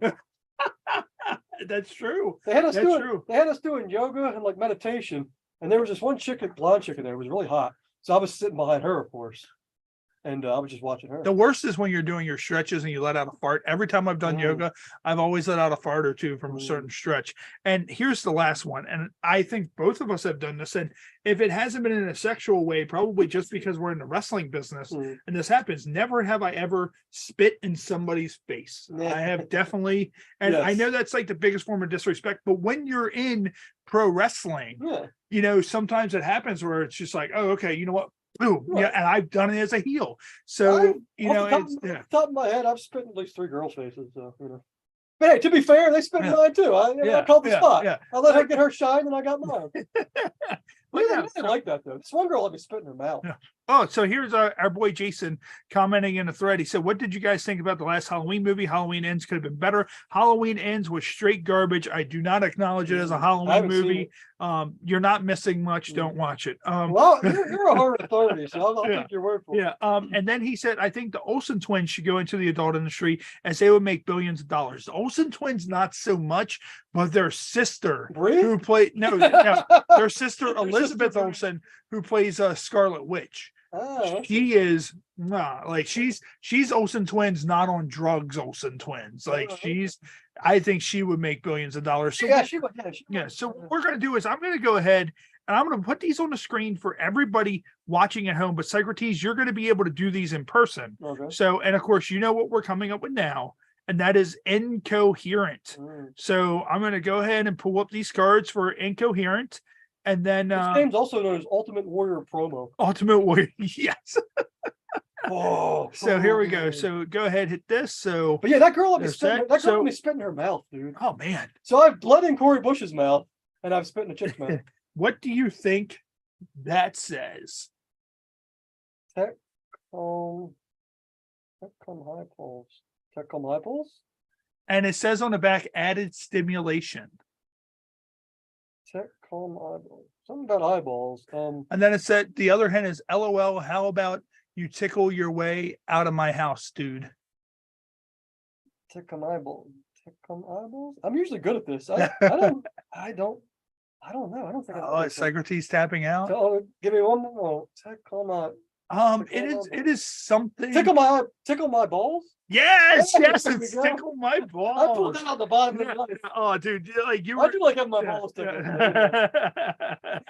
That's true. They had us That's doing true. they had us doing yoga and like meditation, and there was this one chick, blonde chick in there. It was really hot, so I was sitting behind her, of course, and I was just watching her. The worst is when you're doing your stretches and you let out a fart. Every time I've done Mm. yoga, I've always let out a fart or two from a certain stretch. And here's the last one. And I think both of us have done this. And if it hasn't been in a sexual way, probably just because we're in the wrestling business Mm. and this happens, never have I ever spit in somebody's face. Yeah. I have definitely, and I Yes. know that's like the biggest form of disrespect, but when you're in pro wrestling, Yeah, you know, sometimes it happens where it's just like, oh, okay, you know what? Boom. Yeah. Right. And I've done it as a heel. So, you know, it's, yeah. top of my head, I've spit in at least 3 girls' faces. So you know, but hey, to be fair, they spit in Yeah. mine too. I called the yeah, spot. yeah. I let her get her shine, and I got mine. But Look yeah, at like that though. This one girl let me spit in her mouth. Yeah. Oh, so here's our boy Jason commenting in the thread. He said, what did you guys think about the last Halloween movie? Halloween Ends could have been better. Halloween Ends was straight garbage. I do not acknowledge it as a I Halloween haven't seen movie. You're not missing much. Mm. Don't watch it. Well, you're a hard authority, so I'll Yeah. take your word for it. Yeah. And then he said, I think the Olsen twins should go into the adult industry as they would make billions of dollars. The Olsen twins, not so much, but their sister Brie? who played their sister Elizabeth Brie. Olsen, who plays Scarlet Witch. Ah, She is like she's Olsen twins, not on drugs. Olsen twins, like Oh, okay. she's. I think she would make billions of dollars. So yeah, she would. Yeah, she yeah. would. So what we're gonna do is I'm gonna go ahead and I'm gonna put these on the screen for everybody watching at home. But Socrates, you're gonna be able to do these in person. Okay. So and of course you know what we're coming up with now, and that is incoherent. Mm. So I'm gonna go ahead and pull up these cards for incoherent, and then This game's also known as Ultimate Warrior Promo. Ultimate Warrior. Yes. Oh, So here we go. So go ahead, hit this. So but yeah, that girl let me There's spit. that. That girl So- let me spit in her mouth, dude. oh man, So I've bled in Corey Bush's mouth, and I've spit in a chick's mouth. what do you think that says? Tech high pulse. Tech high pulse. And it says on the back, added stimulation. Tech eyeballs. Something about eyeballs. And then it said the other hand is LOL. How about you tickle your way out of my house, dude? Tech eyeballs. Tech eyeballs. I'm usually good at this. I don't. I don't know. I don't think. Oh, Socrates tapping out. Give me one more. Tickle my. It is something. Tickle my balls. Yes, Yeah, yes, there we it's go. tickle my I pulled balls. that out the bottom of Yeah. the life. Oh, dude, like you I were. do like having my balls tickled. Yeah.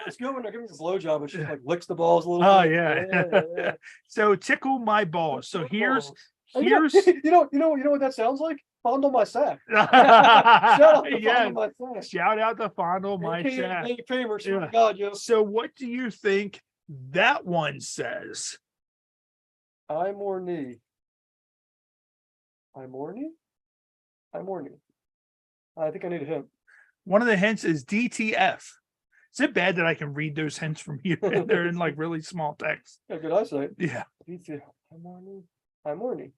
It's good when they're giving me a blowjob and she like licks the balls a little Oh bit. yeah. So tickle my balls. So here's You know what that sounds like? Fondle my sack. Shout out to Yes. Fondle my sack. Shout out to Fondle my AKA sack. Dave Famer, swear Yeah. to God, yo. So what do you think that one says? I'm horny. I'm horny? I'm horny. I think I need a hint. One of the hints is DTF. Is it bad that I can read those hints from you? And they're in like really small text. Yeah, good eyesight. Yeah. I'm horny. I'm horny.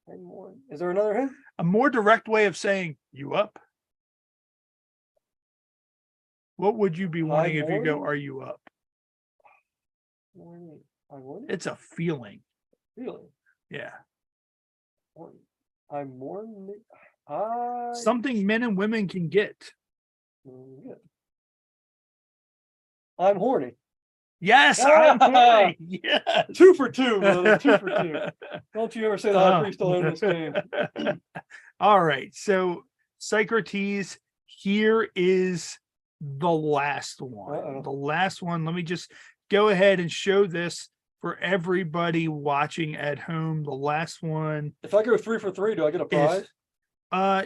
I'm horny. Is there another hint? A more direct way of saying you up. What would you be wanting if you go, horny? are you up? Horny. I'm horny. It's a feeling. Feeling. Yeah. Horny. I'm horny. Something men and women can get. I'm horny. Yes, I'm horny. Yes. 2 for 2, brother. 2 for 2. Don't you ever say the high priest will own this game. All right. So Socrates, here is the last one. Uh-oh. The last one. Let me just go ahead and show this for everybody watching at home. The last one. If I go 3 for 3, do I get a prize?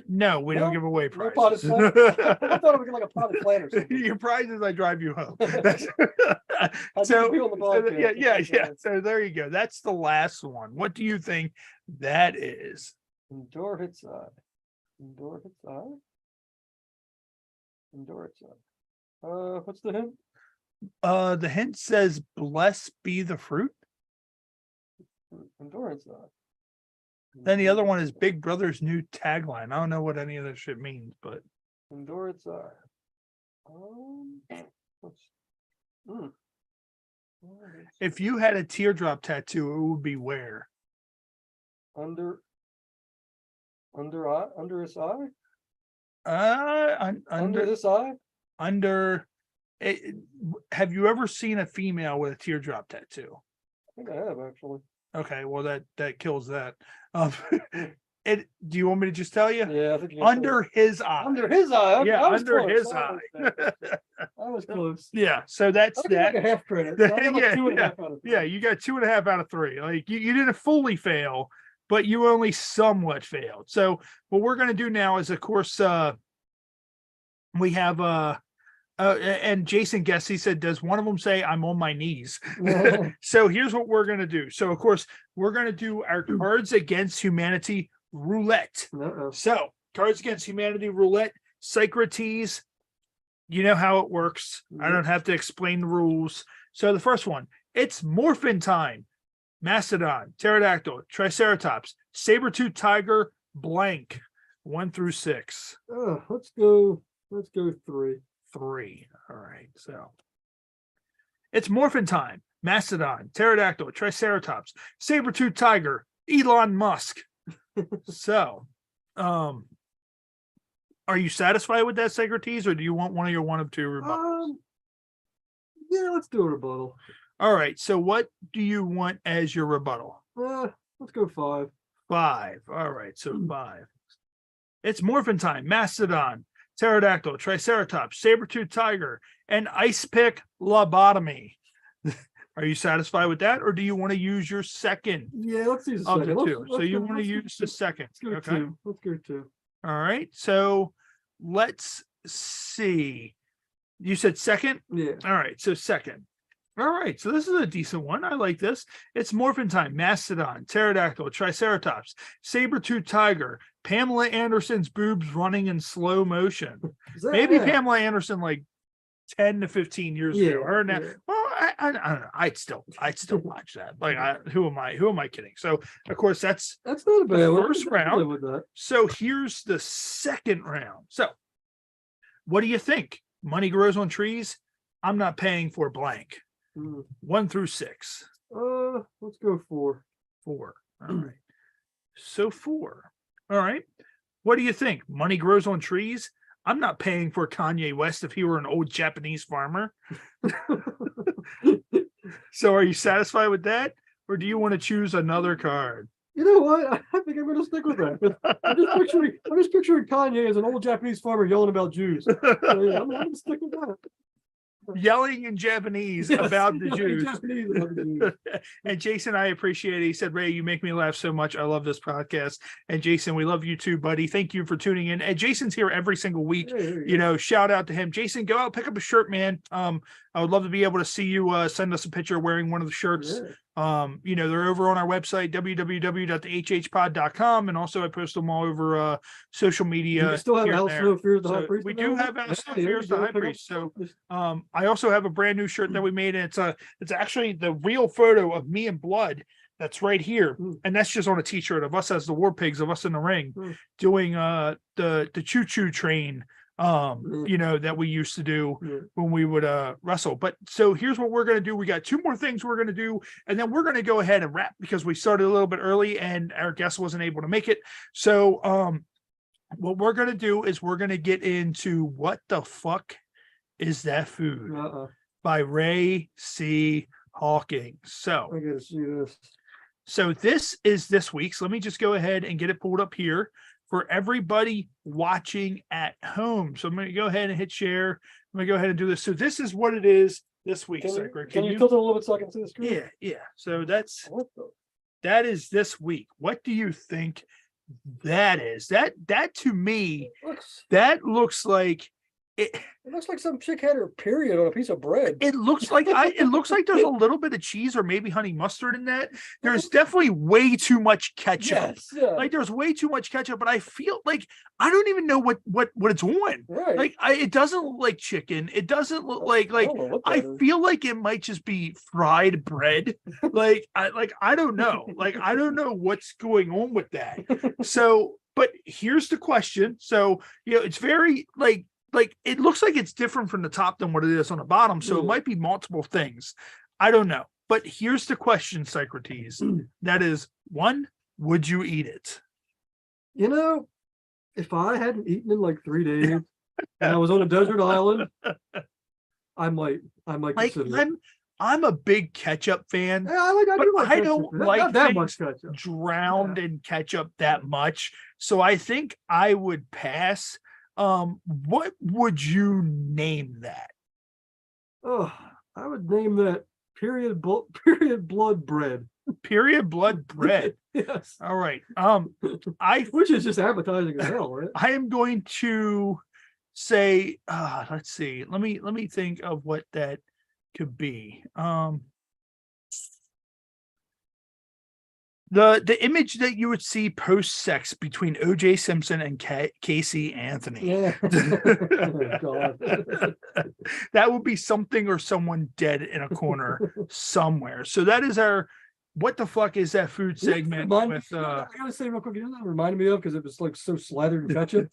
No, we don't No? give away No prizes. potted plant? I thought it was like a potted plant or something. Your prize is I drive you home. I So, did be on the podcast. yeah. So there you go. That's the last one. What do you think that is? Endure hits eye. Endure hits eye. Endure hits eye. What's the hint? The hint says, "Blessed be the fruit." Endurance eye. Then the other one is Big Brother's new tagline. I don't know what any of this shit means, but Endurance eye. What's if you had a teardrop tattoo, it would be where? under eye? Under his eye? Under Under this eye? under. Have you ever seen a female with a teardrop tattoo? I think I have actually. Okay, well that kills that. Do you want me to just tell you? Yeah, I think you Under his eye. Under his eye. Okay, Yeah, I was under close. his I eye. was close. Yeah, so that's I'll give that. like a half credit. So I got like Yeah, 2.5 yeah. out of 3. Yeah, you got 2.5 out of 3. Like you didn't fully fail, but you only somewhat failed. So what we're gonna do now is, of course, we have and Jason guessed, he said, does one of them say I'm on my knees? So here's what we're gonna do. So of course, we're gonna do our Cards Against Humanity roulette. Uh-oh. So Cards Against Humanity roulette, Socrates, you know how it works. I don't have to explain the rules. So the first one, it's morphin time. Mastodon, pterodactyl, triceratops, saber-toothed tiger, blank. 1 through 6. Let's go 3. 3. All right. So it's morphin time. Mastodon, pterodactyl, triceratops, saber-toothed tiger, Elon Musk. So, are you satisfied with that, Socrates, or do you want one of your 1 of 2 rebuttals? Yeah, let's do a rebuttal. All right. So what do you want as your rebuttal? Let's go 5. 5. All right. So 5. It's morphin time. Mastodon, pterodactyl, triceratops, saber-toothed tiger, and ice pick lobotomy. Are you satisfied with that, or do you want to use your second Yeah, let's use the of the second. 2? So you want to use the second. Let's go 2. Let's go 2. All right. So let's see. You said second? Yeah. All right. So second. All right. So this is a decent one. I like this. It's morphin time. Mastodon, pterodactyl, triceratops, saber-toothed tiger, Pamela Anderson's boobs running in slow motion. Maybe Pamela Anderson like 10 to 15 years ago. Her now. Yeah. Well, I don't know. I'd still watch that. Like, who am I kidding? So of course that's not a bad the one. first I can round. live with that. So here's the second round. So what do you think? Money grows on trees. I'm not paying for blank. 1 through 6. Let's go 4. 4. All right. So 4. All right. What do you think? Money grows on trees. I'm not paying for Kanye West if he were an old Japanese farmer. So are you satisfied with that? Or do you want to choose another card? You know what? I think I'm going to stick with that. I'm just picturing Kanye as an old Japanese farmer yelling about Jews. So, yeah, I'm going to stick with that. Yelling in Japanese about the Jews. Japanese about the Jews. And Jason, I appreciate it. He said, Ray, you make me laugh so much. I love this podcast. And Jason, we love you too, buddy. Thank you for tuning in. And Jason's here every single week. You know, shout out to him. Jason, go out, pick up a shirt, man. I would love to be able to see you send us a picture wearing one of the shirts. You know, they're over on our website, www.hhpod.com. And also I post them all over social media. We still have Al Snow Fears the High Priest. We do have Al Snow Fears the High Priest. So I also have a brand new shirt that we made, and it's actually the real photo of me and blood that's right here. And that's just on a t-shirt of us as the War Pigs, of us in the ring doing the choo-choo train you know, that we used to do when we would wrestle. But so here's what we're going to do. We got 2 more things we're going to do, and then we're going to go ahead and wrap because we started a little bit early and our guest wasn't able to make it. So what we're going to do is we're going to get into What the Fuck Is That Food by Ray C. Hawkings. So I gotta see this. So this is this week's. Let me just go ahead and get it pulled up here for everybody watching at home. So I'm going to go ahead and hit share. I'm going to go ahead and do this. So this is what it is this week. Can you tilt it a little bit so I can see the screen? Yeah. So that is this week. What do you think that is? That to me, that looks like it looks like some chick had her period on a piece of bread. It looks like there's a little bit of cheese or maybe honey mustard in that. There's definitely way too much ketchup. Like there's way too much ketchup, but I feel like I don't even know what it's on. Right. Like it doesn't look like chicken. It doesn't look like I feel like it might just be fried bread. I don't know. Like I don't know what's going on with that. So, but here's the question. So, you know, it's very like it looks like it's different from the top than what it is on the bottom. So it might be multiple things. I don't know. But here's the question, Socrates. That is, 1, would you eat it? You know, if I hadn't eaten in like 3 days and I was on a desert island, I might consider it. I'm a big ketchup fan. Yeah, I don't like not that much ketchup. Drowned in ketchup that much. So I think I would pass. What would you name that? Oh, I would name that period blood bread. Period blood bread. Yes. All right. Which is just appetizing as hell, right? I am going to say, let's see. Let me think of what that could be. The image that you would see post-sex between O.J. Simpson and Casey Anthony. Yeah. Oh, God. That would be something or someone dead in a corner somewhere. So that is our What the Fuck Is That Food segment. I gotta say real quick, you know what that reminded me of, because it was like so slathered in ketchup.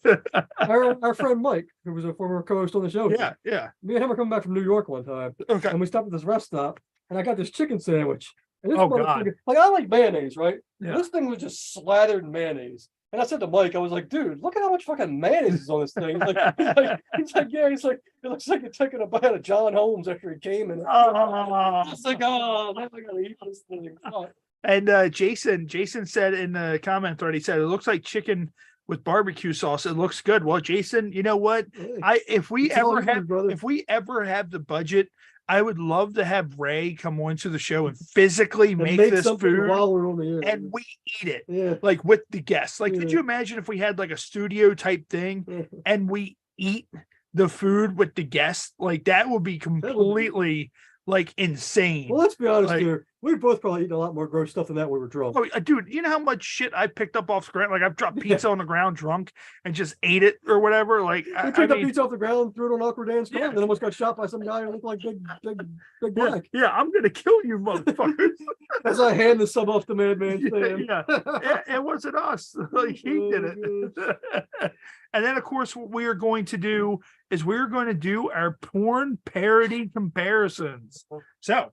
our friend Mike, who was a former co-host on the show. Yeah. Me and him were coming back from New York one time. Okay. And we stopped at this rest stop, and I got this chicken sandwich. And this God. Like, I like mayonnaise, right? Yeah. This thing was just slathered in mayonnaise. And I said to Mike, I was like, dude, look at how much fucking mayonnaise is on this thing. He's like, it looks like you're taking a bite of John Holmes after he came in. I was like, I gotta eat this thing. And Jason said in the comment thread, he said, it looks like chicken with barbecue sauce. It looks good. Well, Jason, you know what? If we ever have the budget, I would love to have Ray come onto the show and physically make this food while we're on the air. And we eat it like with the guests. Like, could you imagine if we had like a studio type thing and we eat the food with the guests? Like that would be completely like insane. Well, let's be honest here. We've both probably eaten a lot more gross stuff than that when we were drunk. Oh, dude, you know how much shit I picked up off the ground? Like I've dropped pizza on the ground drunk and just ate it or whatever. Like I picked up pizza off the ground, threw it on Awkward Dance, and then almost got shot by some guy who looked like big black. Yeah, I'm gonna kill you, motherfuckers. As I hand the sub off to Madman Stan. It wasn't us. Like he did it. And then, of course, what we are going to do is we're going to do our porn parody comparisons. So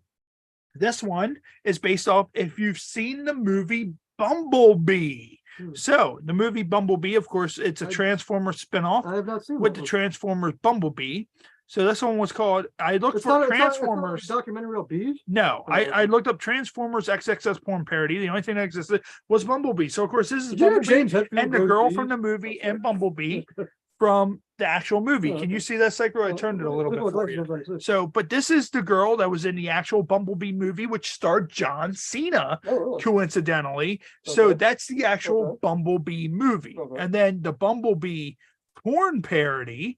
this one is based off, if you've seen the movie Bumblebee. Hmm. So the movie Bumblebee, of course, it's a Transformers spinoff I have not seen with that the one. Transformers Bumblebee. So this one was called, I looked It's for not, it's not Transformers. a documentary about bees. No, Oh, I okay. looked up Transformers XXS porn parody. The only thing that existed was Bumblebee. So of course this is Did you know Bumblebee James Hetfield and the grows girl bees? from the movie Okay. and Bumblebee from the actual movie. Oh, Can you okay. see that, Psycho? I turned it a little bit for you. So, but this is the girl that was in the actual Bumblebee movie, which starred John Cena, Oh, really? coincidentally. So Okay. that's the actual Okay. Bumblebee movie. Okay. And then the Bumblebee porn parody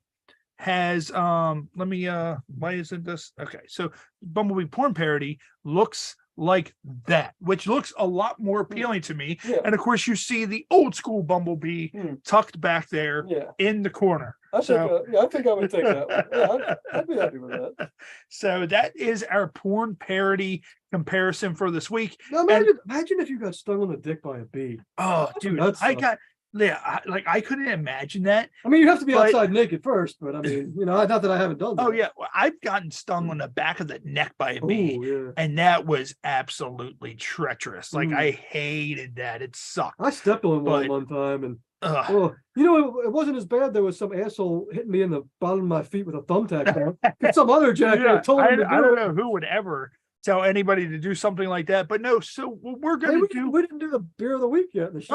has why isn't this okay? So Bumblebee porn parody looks like that, which looks a lot more appealing to me. Yeah. And of course, you see the old school Bumblebee tucked back there Yeah. in the corner. I think I would take that one. Yeah, I'd be happy with that. So that is our porn parody comparison for this week. Now imagine if you got stung on the dick by a bee. Oh, dude, I couldn't imagine that. I mean, you have to be outside naked first, but I mean, not that I haven't done that. Oh yeah, well, I've gotten stung on the back of the neck by a bee, yeah. and that was absolutely treacherous. Like I hated that; it sucked. I stepped on one time, and it wasn't as bad. There was some asshole hitting me in the bottom of my feet with a thumbtack. Some other jacket told him to do it. I don't know who would ever tell anybody to do something like that, but no. So what we're gonna do? We didn't do the beer of the week yet. Of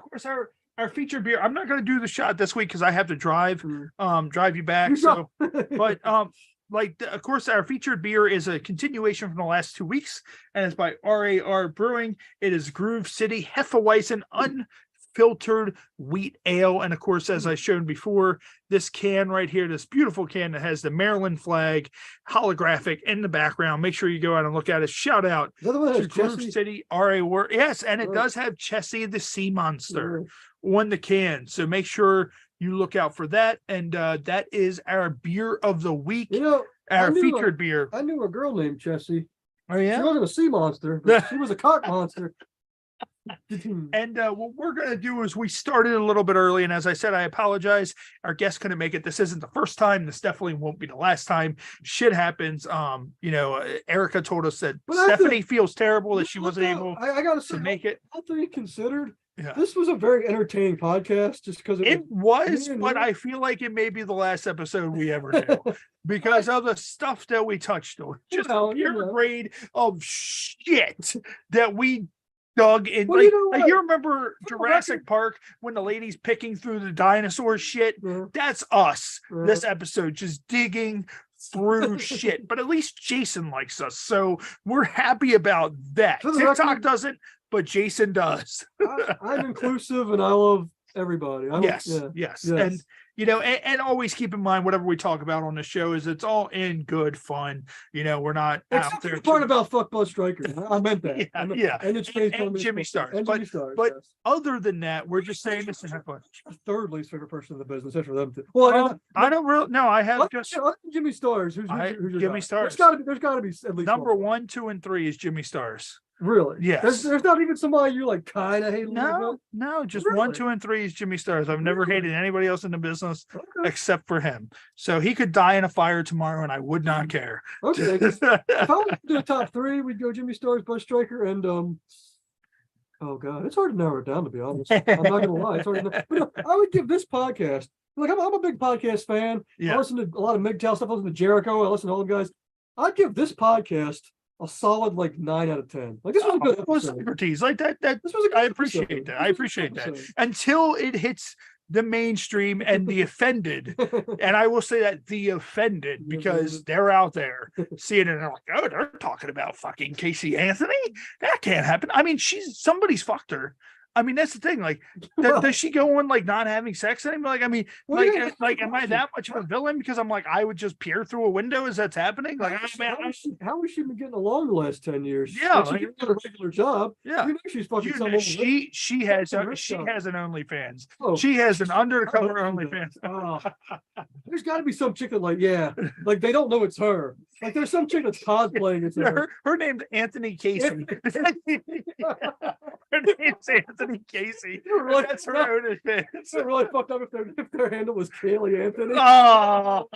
course, our featured beer. I'm not going to do the shot this week because I have to drive you back. So, but of course, our featured beer is a continuation from the last 2 weeks, and it's by RAR Brewing. It is Groove City Hefeweizen unfiltered wheat ale, and of course, as I showed before, this can right here, this beautiful can that has the Maryland flag holographic in the background. Make sure you go out and look at it. Shout out to Groove City RAR. Yes, and it does have Chessie the Sea Monster on the can, so make sure you look out for that. And that is our beer of the week, our featured beer. I knew a girl named Chessie. Oh yeah, she wasn't a sea monster, but she was a cock monster. And what we're going to do is we started a little bit early, and as I said, I apologize, our guest couldn't make it. This isn't the first time, this definitely won't be the last time. Shit happens. Erica told us that Stephanie feels terrible that she wasn't able to make it. All things considered, this was a very entertaining podcast, just because it was, but I feel like it may be the last episode we ever do because of the stuff that we touched on. Just pure grade of shit that we dug in. You remember Jurassic Park when the lady's picking through the dinosaur shit? That's us. This episode, just digging through shit. But at least Jason likes us, so we're happy about that. TikTok doesn't, but Jason does. I'm inclusive and I love everybody. Yes. And always keep in mind, whatever we talk about on the show is it's all in good fun. We're not out there. The part about fuck Buzz Striker. I meant that. And Jimmy Stars. But other than that, we're just saying this is fun. Third least favorite person in the business after them two. Well, I don't really. No, I have just Jimmy Stars. Who's Jimmy Stars? There's got to be at least number 1, 2, and 3 is Jimmy Stars. Really? Yes. There's not even somebody you kind of hate. No, just really? 1, 2, and 3 is Jimmy Stars. I've never hated anybody else in the business except for him. So he could die in a fire tomorrow, and I would not care. Okay. If I was to do a top 3, we'd go Jimmy Stars, Buzz Striker, and oh god, it's hard to narrow it down, to be honest. I'm not gonna lie. It's hard to I would give this podcast. I'm a big podcast fan. I listen to a lot of MGTOW stuff. I listen to Jericho. I listen to all the guys. I'd give this podcast a solid 9 out of 10. This was a good episode. Socrates, this was a good episode. I appreciate that. Until it hits the mainstream and the offended. And I will say that the offended, because they're out there seeing it and they're like, oh, they're talking about fucking Casey Anthony? That can't happen. I mean, somebody's fucked her. I mean, that's the thing. Does she go on not having sex anymore? Am I that much of a villain? Because I'm I would just peer through a window as that's happening. How has she been getting along the last 10 years? Yeah, she got a regular job. Yeah, she's fucking. She has an OnlyFans. Oh. She has an undercover OnlyFans. Oh. There's got to be some chick that they don't know it's her. There's some chick that's cosplaying it's her. Her name's Anthony Casey. Her name's Anthony Casey. That's her OnlyFans. It's really fucked up if their handle was Kaylee Anthony. Oh.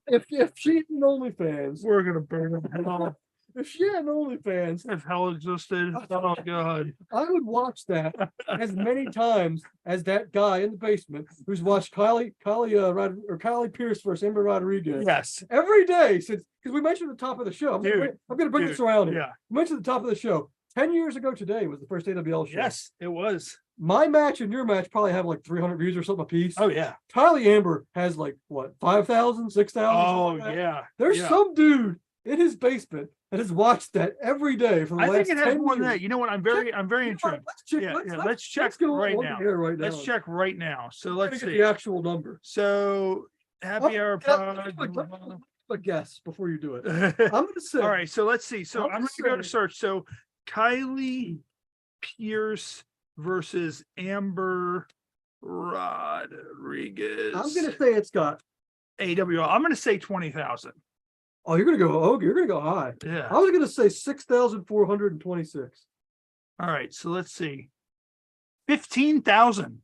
if she had an OnlyFans, We're gonna burn them. if she had an OnlyFans, If hell existed, oh god. I would watch that as many times as that guy in the basement who's watched Kylie Pierce versus Amber Rodriguez. Yes. Every day since, because we mentioned at the top of the show. I'm gonna bring this around here. Yeah. We mentioned at the top of the show. 10 years ago today was the first AWL show. Yes, it was. My match and your match probably have like 300 views or something a piece. Oh yeah. Kylie Amber has like what, 5,000, 6,000? Oh yeah. There's yeah. some dude in his basement that has watched that every day for the I last think it has 10 more than years. that. You know what? I'm very intrigued. Let's check. Yeah, let's check let's go right on now. the air right now. Let's check right now. So I'm let's gonna see. get the actual number. So happy hour pod. A guess before you do it. I'm All gonna say. right, so let's see. So I'm gonna go to say- search. So Kylie Pierce versus Amber Rodriguez. I'm gonna say it's got. AWL. I'm gonna say 20,000. Oh, you're gonna go. Oh, you're gonna go high. Yeah. I was gonna say 6,426. All right, so let's see. 15,000.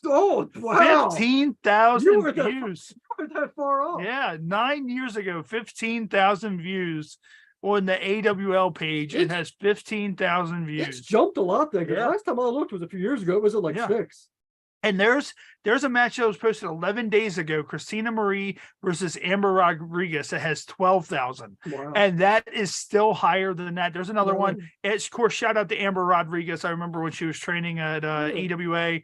Oh wow! 15,000 You were that- views. Not that far off. Yeah, 9 years ago, 15,000 views on the AWL page. It has 15,000 It's views. jumped a lot there. 'Cause Yeah. Last time I looked was a few years ago. It was at like Yeah. 6. And there's a match that was posted 11 days ago, Christina Marie versus Amber Rodriguez, that has 12,000. Wow. And that is still higher than that. There's another one. Wow. It's, of course, shout out to Amber Rodriguez. I remember when she was training at AWA.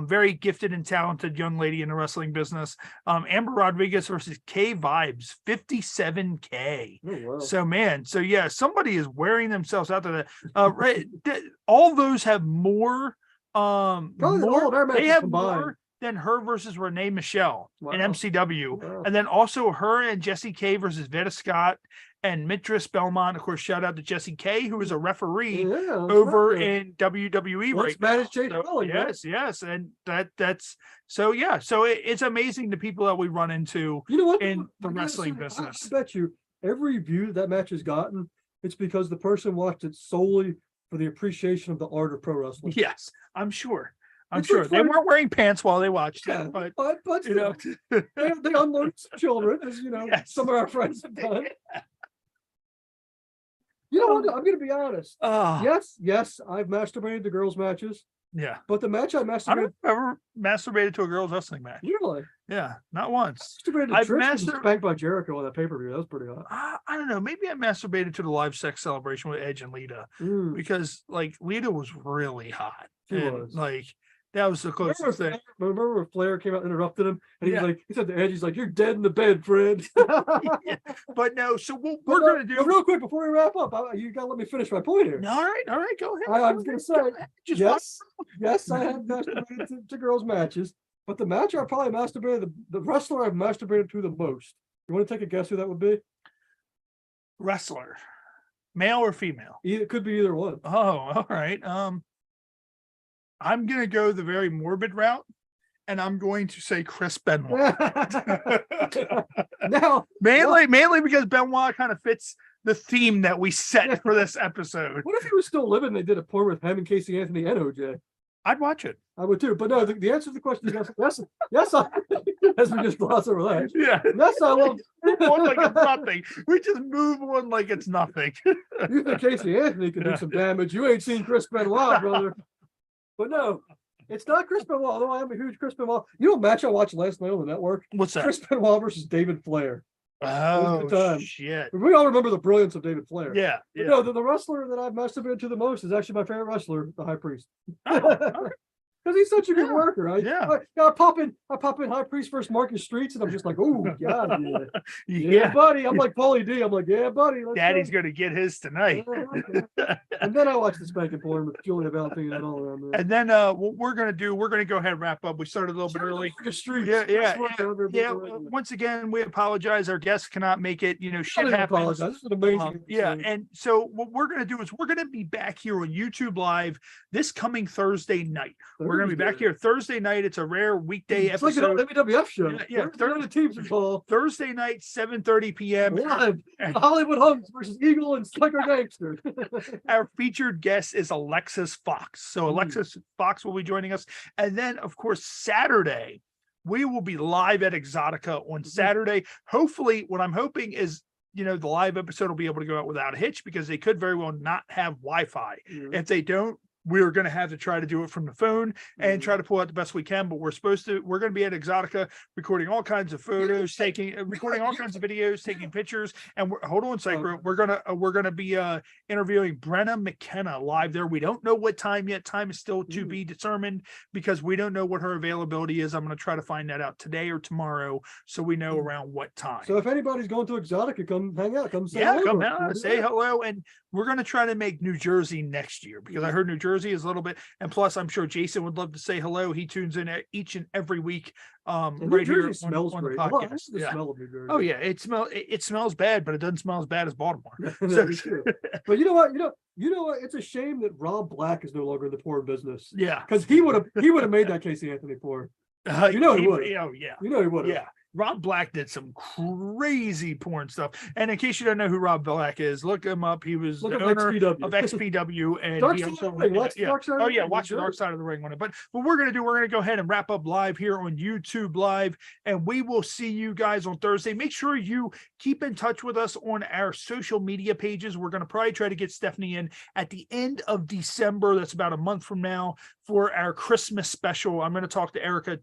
Very gifted and talented young lady in the wrestling business. Amber Rodriguez versus K Vibes, 57K. Oh, wow. So man, so yeah, somebody is wearing themselves out to that. Right, all those have more. Probably all of our They matches have combined. more than her versus Renee Michelle in Wow. MCW, Wow. and then also her and Jessie K versus Veda Scott and Mitris Belmont. Of course, shout out to Jessie K, who is a referee Yeah, that's over right. in WWE Let's right now. manage Chase So, Owens, right? yes, and that's so yeah. So it's amazing the people that we run into. You know what? in I the gotta wrestling say, business. I bet you every view that match has gotten, it's because the person watched it solely for the appreciation of the art of pro wrestling. Yes, I'm sure. I'm It's sure like they funny- weren't wearing pants while they watched Yeah, it, but but you know. they unloaded some children, as you know, Yes. some of our friends have done. You know what? I'm going to be honest. Oh, Yes, I've masturbated to girls' matches, yeah. but the match I I masturbated, don't ever masturbated to a girls wrestling match. really, Yeah, not once. masturbated to I've Trish was mastur- spanked by Jericho on that pay-per-view. That was pretty hot. I don't know. Maybe I masturbated to the live sex celebration with Edge and Lita Mm, because, like, Lita was really hot. She And, was. like, that was the closest thing. remember when Flair came out and interrupted him, and he Yeah. was like, he said to Edge, he's like, "You're dead in the bed, Fred." Yeah. But no, so what we're gonna do. real quick before we wrap up. You gotta let me finish my point here. All right, go ahead. I was gonna say, Go ahead. Just yes, I have masturbated to girls' matches, but the match I probably masturbated, the wrestler I've masturbated to the most. You want to take a guess who that would be? wrestler, male or female? It could be either one. Oh, all right. I'm gonna go the very morbid route, and I'm going to say Chris Benoit. Now, mainly because Benoit kind of fits the theme that we set for this episode. what if he was still living? They did a porn with him and Casey Anthony and OJ. I'd watch it. I would too, but no. The answer to the question is yes. As we just gloss over that. Yeah. Yes, I love. Move on like it's nothing. We just move on like it's nothing. You think Casey Anthony can do Yeah. some damage? You ain't seen Chris Benoit, brother. But no, it's not Chris Benoit. Although I am a huge Chris Benoit. You know, what match I watched last night on the network? What's that? Chris Benoit versus David Flair. Oh, good time. shit. We all remember the brilliance of David Flair. Yeah. But Yeah. no, the wrestler that I've masturbated to the most is actually my favorite wrestler, the High Priest. Oh, all right. Because he's such a good Yeah. worker. I pop in High Priest versus Marcus Streets, and I'm just like, oh god, yeah. Yeah. Buddy. I'm like Paulie D. I'm like, yeah, buddy. Let's Daddy's go. going to get his tonight. And then I watched the spanking porn with Julia Valentina and all around there. And then what we're going to do, we're going to go ahead and wrap up. We started a little bit early. Marcus Streets. Yeah. Yeah. Once again, we apologize. Our guests cannot make it. Shit happens. Apologize. This is an amazing. Yeah, episode. and so what we're going to do is we're going to be back here on YouTube Live this coming Thursday night. We're going to be back here Thursday night. It's a rare weekday It's like an episode. old WWF show. Yeah, The teams are called Thursday night, 7:30 p.m. live. Hollywood Hunks versus Eagle and Slicker Gangster. Our featured guest is Alexis Fox. So Alexis Fox will be joining us. And then, of course, Saturday, we will be live at Exotica on Saturday. Hopefully, what I'm hoping is, the live episode will be able to go out without a hitch, because they could very well not have Wi-Fi. If they don't, we're going to have to try to do it from the phone and try to pull out the best we can. But we're going to be at Exotica recording all kinds of photos, recording all kinds of videos, taking pictures. And hold on, Psycho. We're going to be interviewing Brenna McKenna live there. We don't know what time yet. Time is still to be determined, because we don't know what her availability is. I'm going to try to find that out today or tomorrow, so we know around what time. So if anybody's going to Exotica, come hang out, come say come out, say hello. And we're going to try to make New Jersey next year, because I heard New Jersey is a little bit, and plus I'm sure Jason would love to say hello. He tunes in each and every week right here on the podcast. Smell of New Jersey. Oh yeah, it smells bad, but it doesn't smell as bad as Baltimore. That's true. But you know what, it's a shame that Rob Black is no longer in the porn business. Yeah, because he would have made that Casey Anthony porn. He would. Oh yeah, he would. Yeah. Rob Black did some crazy porn stuff. And in case you don't know who Rob Black is, look him up. He was the owner of XPW. And watch the Dark Side of the Ring on it. But what we're going to go ahead and wrap up live here on YouTube Live. And we will see you guys on Thursday. Make sure you keep in touch with us on our social media pages. We're going to probably try to get Stephanie in at the end of December. That's about a month from now, for our Christmas special. I'm going to talk to Erica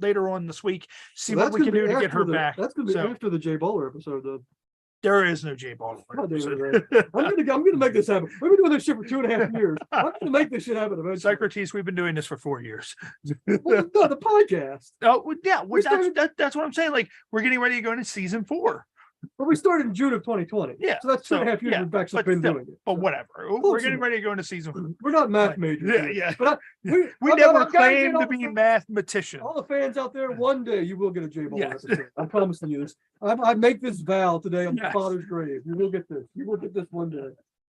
later on this week, see what we can do to get her back. That's going to be after the Jay Bowler episode, though. There is no Jay Bowler. I'm gonna make this happen. We've been doing this shit for 2.5 years. I'm gonna make this shit happen eventually. Socrates, we've been doing this for 4 years. Well, no, the podcast. Oh yeah, that's what I'm saying. Like, we're getting ready to go into season 4. But we started in June of 2020. Yeah. So that's 2.5 years we've back been doing it. But whatever. We're getting ready to go into season 4. We're not math majors. Yeah. But we never claimed to be mathematicians. All the fans out there, one day you will get a J Ball episode. I'm promising you this. I make this vow today on my father's grave. You will get this. You will get this one day.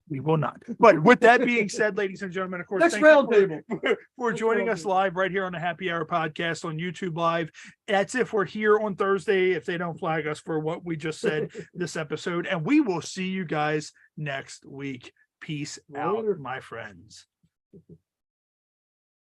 We will not. But with that being said, ladies and gentlemen, of course, next round table for joining us live right here on the Happy Hour podcast on YouTube Live. That's if we're here on Thursday, if they don't flag us for what we just said this episode. And we will see you guys next week. Peace out, my friends.